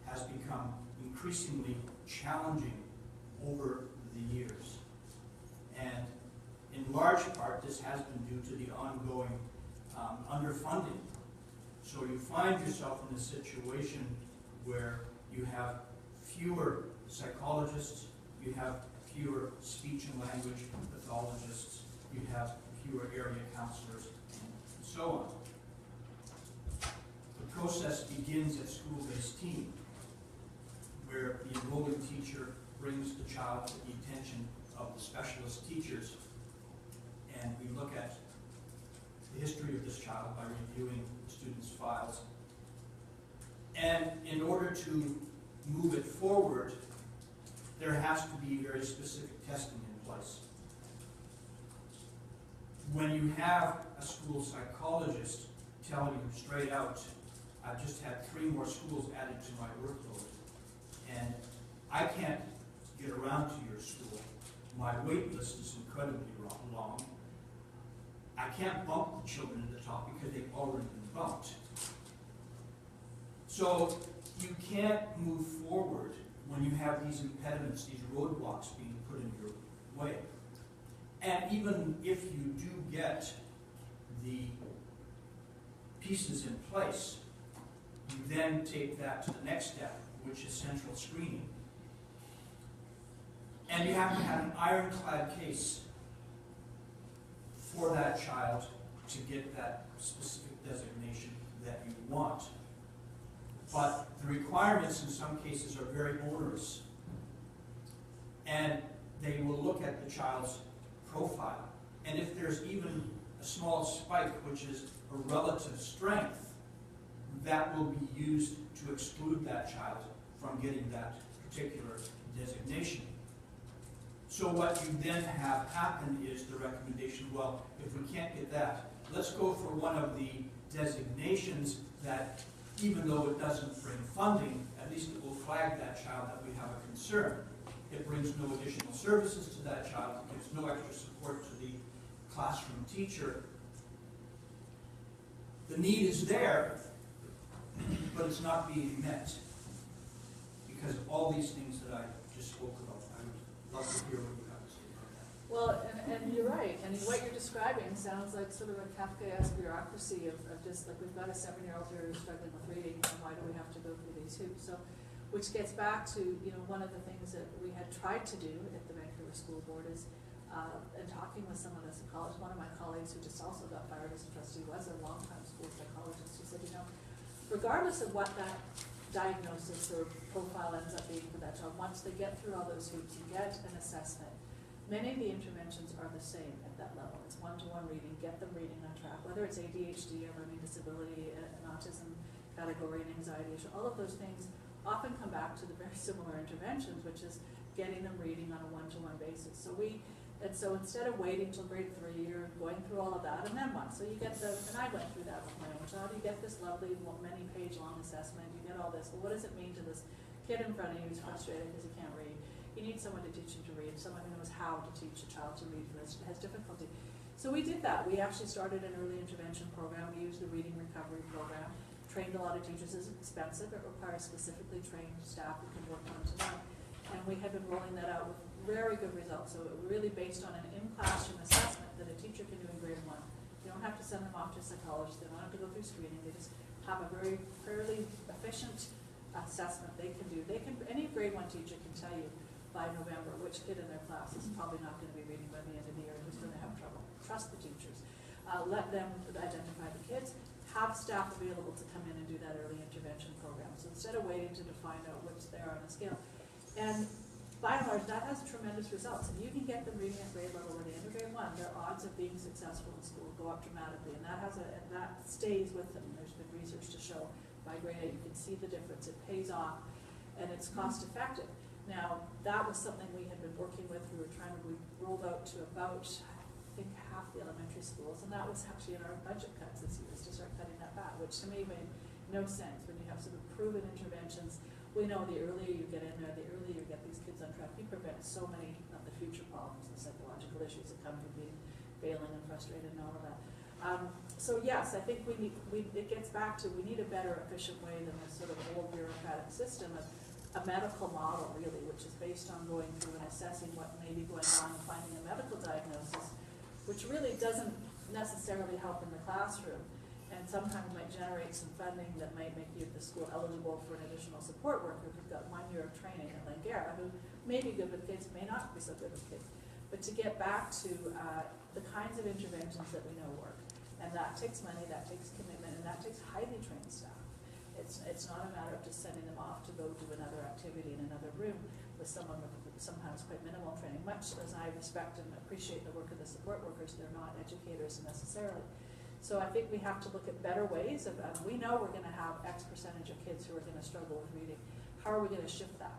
has become increasingly challenging over the years. And in large part, this has been due to the ongoing underfunding. So you find yourself in a situation where you have fewer psychologists, you have fewer speech and language pathologists, you have fewer area counselors, and so on. The process begins at school-based team, where the enrolling teacher brings the child to the attention of the specialist teachers, and we look at the history of this child by reviewing the student's files. And in order to move it forward, there has to be very specific testing in place. When you have a school psychologist telling you straight out, I've just had 3 more schools added to my workload, and I can't get around to your school. My wait list is incredibly long. I can't bump the children at the top because they've already been bumped. So you can't move forward when you have these impediments, these roadblocks being put in your way. And even if you do get the pieces in place, you then take that to the next step, which is central screening. And you have to have an ironclad case for that child to get that specific designation that you want. But the requirements in some cases are very onerous. And they will look at the child's profile. And if there's even a small spike, which is a relative strength, that will be used to exclude that child from getting that particular designation. So what you then have happen is the recommendation, well, if we can't get that, let's go for one of the designations that, even though it doesn't bring funding, at least it will flag that child that we have a concern. It brings no additional services to that child, it gives no extra support to the classroom teacher. The need is there, but it's not being met because of all these things that I just spoke about. I would love to hear what you have to say about that. Well, and you're right, and what you're describing sounds like sort of a Kafkaesque bureaucracy of just like we've got a 7-year-old here who's struggling with reading, and why do we have to go through these hoops? So, which gets back to, you know, one of the things that we had tried to do at the Vancouver School Board is, in talking with someone as a college, one of my colleagues who just also got fired as a trustee was a longtime school psychologist who said, you know, regardless of what that diagnosis or profile ends up being for that child, once they get through all those hoops and get an assessment, many of the interventions are the same at that level. It's one-to-one reading, get them reading on track, whether it's ADHD, a learning disability, an autism category, an anxiety issue, all of those things often come back to the very similar interventions, which is getting them reading on a one-to-one basis. So instead of waiting till grade 3, you're going through all of that, and then what? So you get and I went through that with my own child, you get this lovely many-page long assessment, you get all this, well, what does it mean to this kid in front of you who's frustrated because he can't read? You need someone to teach him to read, someone who knows how to teach a child to read who has difficulty. So we did that. We actually started an early intervention program. We used the reading recovery program, trained a lot of teachers. It's expensive. It requires specifically trained staff who can work one-to-one. And we have been rolling that out with very good results. So it really based on an in-classroom assessment that a teacher can do in grade 1. They don't have to send them off to a psychologist. They don't have to go through screening. They just have a very fairly efficient assessment they can do. Any grade 1 teacher can tell you by November which kid in their class is probably not going to be reading by the end of the year, who's going to have trouble. Trust the teachers. Let them identify the kids. Have staff available to come in and do that early intervention program. So instead of waiting to find out which they are on a scale. And by and large, that has tremendous results. If you can get them reading at grade level at the end of grade 1, their odds of being successful in school go up dramatically. And that stays with them. There's been research to show by grade 8, you can see the difference. It pays off, and it's cost effective. Now, that was something we had been working with. We rolled out to about, I think, half the elementary schools, and that was actually in our budget cuts this year, is to start cutting that back, which to me made no sense when you have sort of proven interventions. We know the earlier you get in there, the earlier you get these kids on track, you prevent so many of the future problems, the psychological issues that come from being failing and frustrated and all of that. So yes, I think it gets back to, we need a better, efficient way than this sort of old bureaucratic system of a medical model, really, which is based on going through and assessing what may be going on and finding a medical diagnosis, which really doesn't necessarily help in the classroom, and sometimes might generate some funding that might make you at the school eligible for an additional support worker who's got 1 year of training at Langara, who may be good with kids, may not be so good with kids. But to get back to the kinds of interventions that we know work, and that takes money, that takes commitment, and that takes highly trained staff. It's not a matter of just sending them off to go do another activity in another room with someone with sometimes quite minimal training. Much as I respect and appreciate the work of the support workers, they're not educators necessarily. So I think we have to look at better ways of, we know we're gonna have X percentage of kids who are gonna struggle with reading. How are we gonna shift that?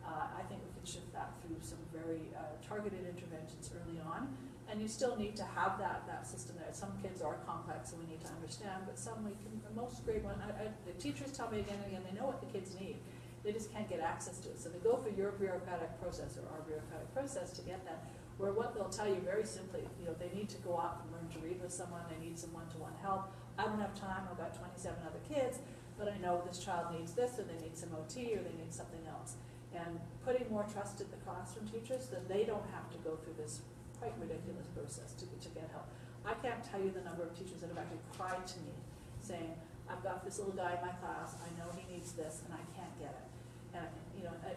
I think we can shift that through some very targeted interventions early on. And you still need to have that system there. Some kids are complex and we need to understand, but some we can, most grade one, the teachers tell me again and again, they know what the kids need. They just can't get access to it. So they go through your bureaucratic process or our bureaucratic process to get that. Where what they'll tell you very simply, they need to go off and learn to read with someone, they need some one-to-one help. I don't have time, I've got 27 other kids, but I know this child needs this, or they need some OT, or they need something else. And putting more trust in the classroom teachers, that they don't have to go through this quite ridiculous process to get help. I can't tell you the number of teachers that have actually cried to me saying, I've got this little guy in my class, I know he needs this, and I can't get it. And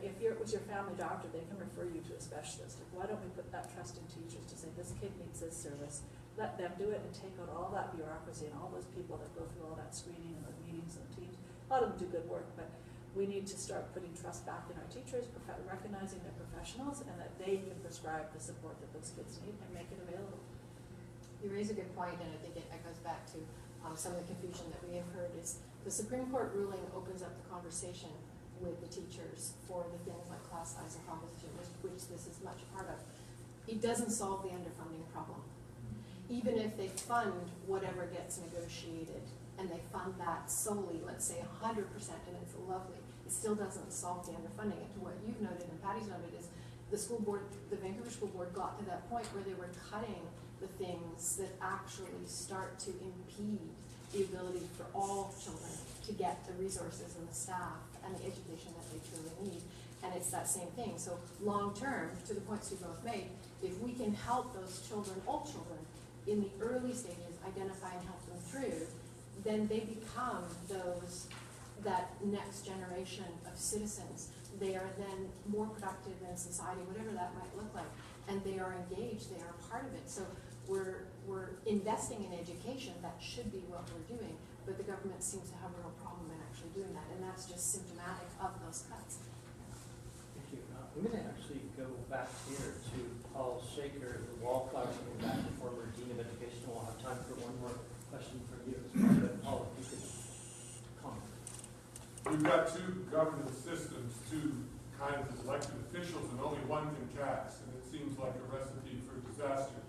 if it was your family doctor, they can refer you to a specialist. Why don't we put that trust in teachers to say, this kid needs this service, let them do it and take out all that bureaucracy and all those people that go through all that screening and those meetings and the teams. A lot of them do good work, but we need to start putting trust back in our teachers, recognizing they're professionals and that they can prescribe the support that those kids need and make it available. You raise a good point, and I think it goes back to some of the confusion that we have heard is the Supreme Court ruling opens up the conversation with the teachers for the things like class size and composition, which this is much part of. It doesn't solve the underfunding problem. Even if they fund whatever gets negotiated, and they fund that solely, let's say 100%, and it's lovely, it still doesn't solve the underfunding. And to what you've noted and Patty's noted is the school board, the Vancouver School Board got to that point where they were cutting the things that actually start to impede the ability for all children to get the resources and the staff and the education that they truly need. And it's that same thing. So long term, to the points you both made, if we can help those children, all children, in the early stages, identify and help them through, then they become that next generation of citizens. They are then more productive in society, whatever that might look like, and they are engaged, they are part of it. So we're investing in education, that should be what we're doing, but the government seems to have a real problem in actually doing that, and that's just symptomatic of those cuts. Thank you. I'm going to actually go back here to Paul Shaker, the Wallflower, coming back to former Dean of Education. We'll have time for one more question from you as well, but Paul, if you could comment. We've got two governance systems, two kinds of elected officials, and only one can tax, and it seems like a recipe for disaster.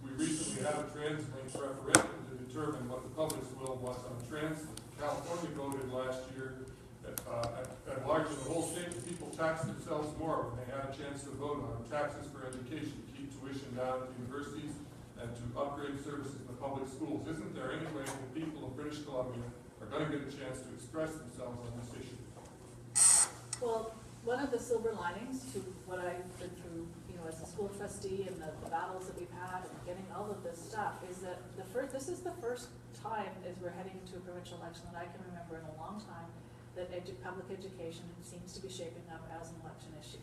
We recently had a TransLink referendum to determine what the public's will was on TransLink. California voted last year at large in the whole state, and people taxed themselves more when they had a chance to vote on taxes for education, to keep tuition down at universities, and to upgrade services in the public schools. Isn't there any way that people of British Columbia are going to get a chance to express themselves on this issue? Well, one of the silver linings to what I've been through, as a school trustee and the battles that we've had and getting all of this stuff is that this is the first time as we're heading into a provincial election that I can remember in a long time that public education seems to be shaping up as an election issue.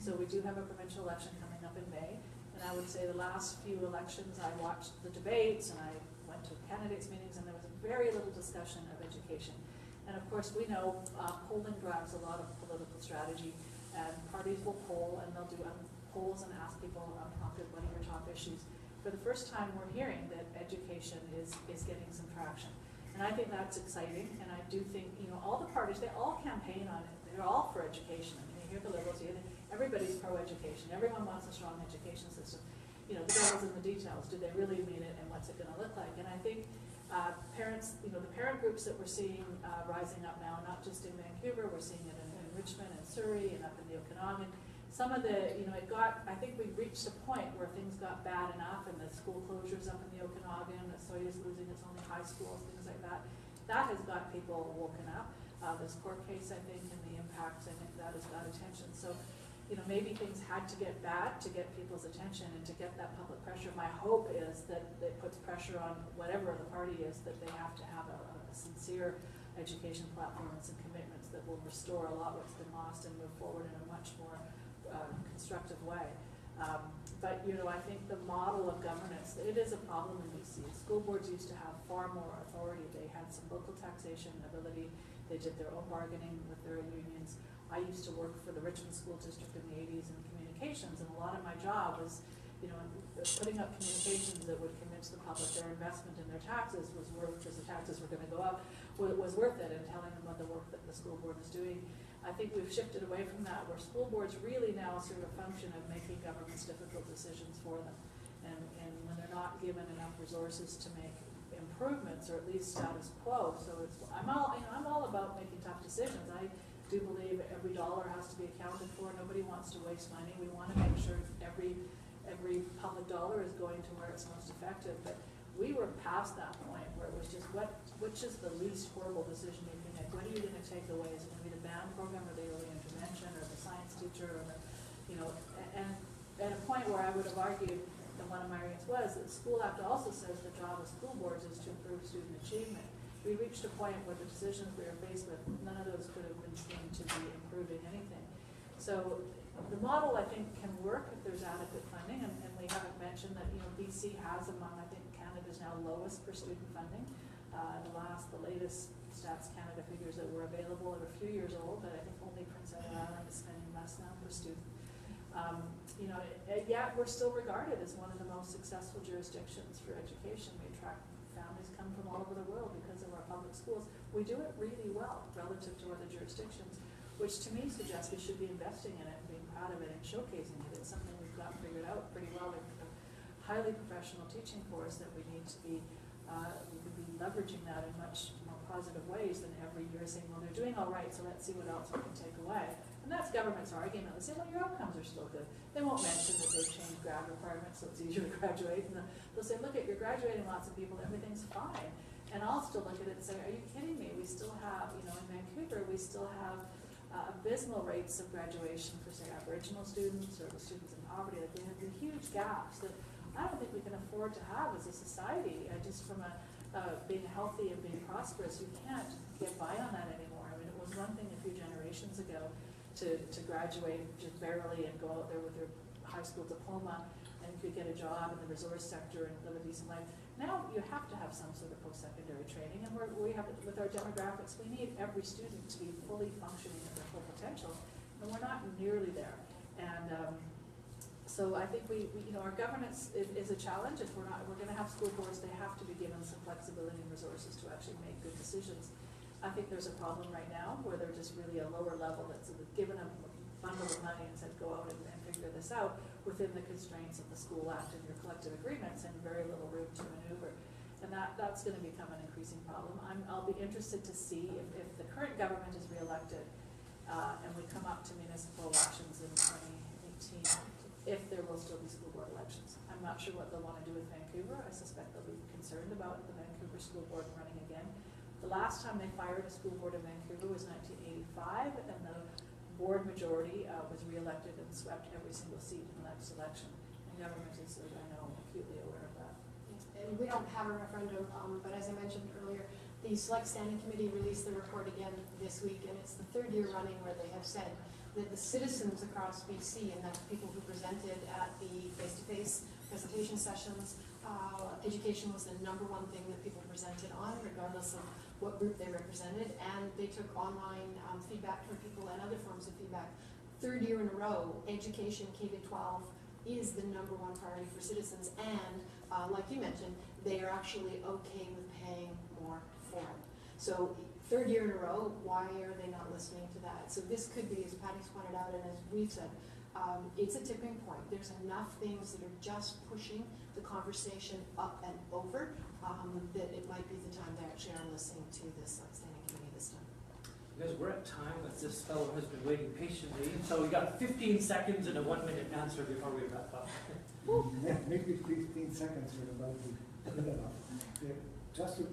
So we do have a provincial election coming up in May, and I would say the last few elections I watched the debates and I went to candidates meetings, and there was very little discussion of education. And of course we know polling drives a lot of political strategy, and parties will poll and they'll do polls and ask people unprompted, what are your top issues? For the first time we're hearing that education is getting some traction. And I think that's exciting, and I do think, all the parties, they all campaign on it. They're all for education. I mean, you hear the Liberals, everybody's pro-education. Everyone wants a strong education system. The devil's in the details. Do they really mean it, and what's it going to look like? And I think Parents, the parent groups that we're seeing rising up now, not just in Vancouver, we're seeing it in Richmond and Surrey and up in the Okanagan. Some of the, I think we reached a point where things got bad enough, and the school closures up in the Okanagan, Soya's losing its only high schools, things like that. That has got people woken up. This court case, I think, and the impact, I think that has got attention. So, maybe things had to get bad to get people's attention and to get that public pressure. My hope is that it puts pressure on whatever the party is, that they have to have a sincere education platform and some commitments that will restore a lot what's been lost and move forward in a much more constructive way. But I think the model of governance, it is a problem in BC. School boards used to have far more authority. They had some local taxation ability. They did their own bargaining with their unions. I used to work for the Richmond School District in the 80s in communications, and a lot of my job was, putting up communications that would convince the public their investment in their taxes was worth, because the taxes were going to go up, was worth it, and telling them what the work that the school board was doing. I think we've shifted away from that, where school boards really now serve a function of making government's difficult decisions for them. And when they're not given enough resources to make improvements, or at least status quo. So I'm all about making tough decisions. I do believe every dollar has to be accounted for. Nobody wants to waste money. We want to make sure every public dollar is going to where it's most effective. But we were past that point where it was just which is the least horrible decision you can make? What are you going to take away? Is it going to be the band program or the early intervention or the science teacher or the, and at a point where I would have argued, and one of my arguments was that the School Act also says the job of school boards is to improve student achievement. We reached a point where the decisions we were faced with, none of those could have been seen to be improving anything. So the model, I think, can work if there's adequate funding, and we haven't mentioned that, BC has among, I think, Canada's now lowest per student funding. The latest Stats Canada figures that were available are a few years old, but I think only Prince Edward Island is spending less now per student. Yet we're still regarded as one of the most successful jurisdictions for education. We attract families come from all over the world because of our public schools. We do it really well relative to other jurisdictions, which to me suggests we should be investing in it and being proud of it and showcasing it. It's something we've got figured out pretty well. We have a highly professional teaching force that we need to be leveraging that in much more positive ways than every year saying, well, they're doing all right, so let's see what else we can take away. And that's government's argument. They say, well, your outcomes are still good. They won't mention that they've changed grad requirements so it's easier to graduate. And they'll say, look, you're graduating lots of people, everything's fine. And I'll still look at it and say, are you kidding me? We still have, in Vancouver, we still have abysmal rates of graduation for, say, Aboriginal students or the students in poverty. Like, we have the huge gaps that I don't think we can afford to have as a society. Just from being healthy and being prosperous, you can't get by on that anymore. I mean, it was one thing a few generations ago to graduate just barely and go out there with your high school diploma and you could get a job in the resource sector and live a decent life. Now you have to have some sort of post-secondary training, and we have, with our demographics, we need every student to be fully functioning at their full potential, and we're not nearly there. And so I think our governance is a challenge. If we're going to have school boards, they have to be given some flexibility and resources to actually make good decisions. I think there's a problem right now where they're just really a lower level that's given a bundle of money and said, go out and figure this out within the constraints of the School Act and your collective agreements, and very little room to maneuver. And that's going to become an increasing problem. I'll be interested to see if the current government is reelected and we come up to municipal elections in 2018, if there will still be school board elections. I'm not sure what they'll want to do with Vancouver. I suspect they'll be concerned about the Vancouver school board running again. The last time they fired a school board in Vancouver was 1985, and the board majority was reelected and swept every single seat in the next election. And government is, I know, acutely aware of that. And we don't have a referendum, but as I mentioned earlier, the Select Standing Committee released the report again this week, and it's the third year running where they have said that the citizens across BC, and that's people who presented at the face-to-face presentation sessions, education was the #1 thing that people presented on, regardless of what group they represented, and they took online feedback from people and other forms of feedback. Third year in a row, education K-12 is the #1 priority for citizens, and like you mentioned, they are actually okay with paying more for it. So third year in a row, why are they not listening to that? So this could be, as Patty's pointed out, and as we've said, It's a tipping point. There's enough things that are just pushing the conversation up and over that it might be the time to actually are listening to this standing committee this time. Guys, we're at time, as this fellow has been waiting patiently, so we got 15 seconds and a 1-minute answer before we wrap up. Yeah, maybe 15 seconds are about to good enough. Just to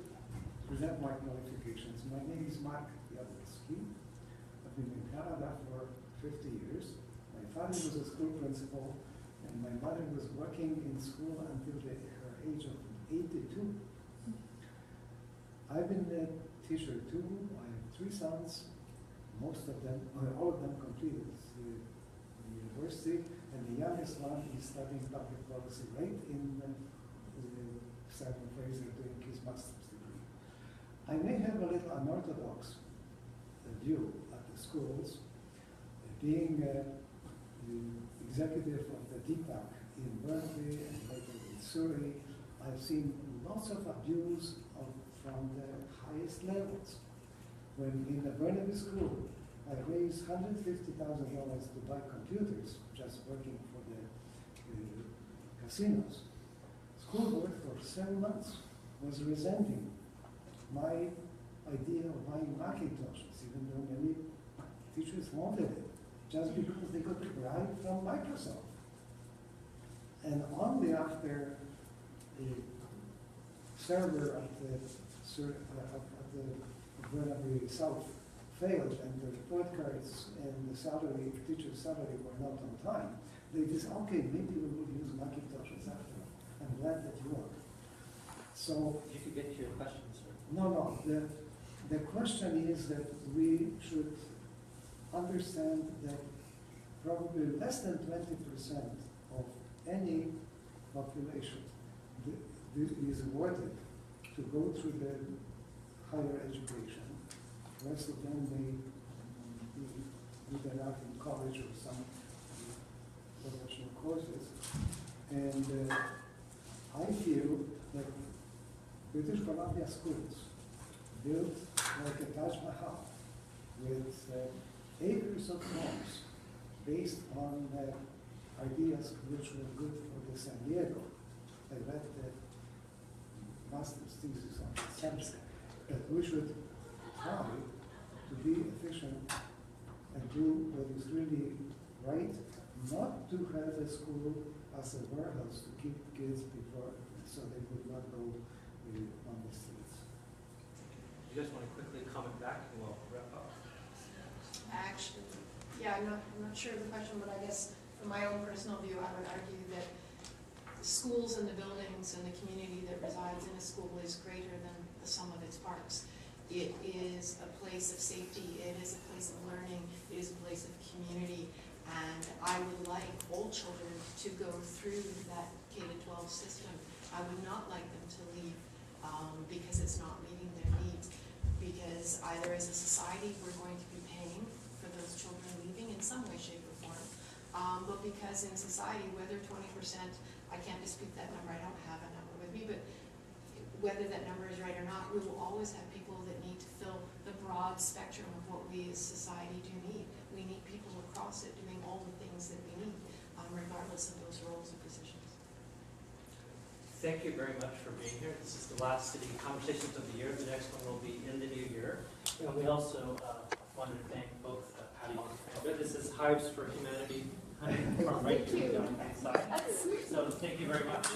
present my qualifications, my name is Mark Jablonski. I've been in Canada for 50 years. My father was a school principal, and my mother was working in school until her age of 82. I've been a teacher too. I have 3 sons. Most of them, all of them completed the university, and the youngest one is studying public policy right in Simon Fraser doing his master's degree. I may have a little unorthodox view at the schools. Being the executive of the DPAC in Berkeley and later in Surrey, I've seen lots of abuse from the highest levels. When in the Burnaby School, I raised $150,000 to buy computers, just working for the casinos. School board for 7 months was resenting my idea of buying Macintoshes, even though many teachers wanted it, just because they got a bribe from Microsoft. And only after a server at the Burnaby South failed and the report cards and the salary, teacher's salary were not on time, they said, okay, maybe we will use Macintoshes after. I'm glad that you are. So You could get to your questions, sir. no. The question is that we should understand that probably less than 20% of any population is awarded to go through the higher education. The rest of them may do that out in college or some professional courses. And I feel that British Columbia schools built like a Taj Mahal with acres of homes based on ideas which were good for the San Diego. I read the master's thesis on the subject, that we should try to be efficient and do what is really right, not to have a school as a warehouse to keep kids before, so they would not go on the streets. You guys want to quickly comment back and we'll wrap up? Actually, yeah, I'm not sure of the question, but I guess from my own personal view, I would argue that the schools and the buildings and the community that resides in a school is greater than the sum of its parts. It is a place of safety, it is a place of learning, it is a place of community, and I would like all children to go through that K-12 system. I would not like them to leave because it's not meeting their needs, because either as a society we're going to be paying for those children leaving in some way, shape, or form, but because in society, whether 20%, I can't dispute that number, I don't have a number with me, but whether that number is right or not, we will always have people that need to fill the broad spectrum of what we as society do need. We need people across it doing all the things that we need, regardless of those roles and positions. Thank you very much for being here. This is the last City Conversations of the year. The next one will be in the new year. And we also want to thank both Patty and this is Hives for Humanity from right here down the side. So thank you very much.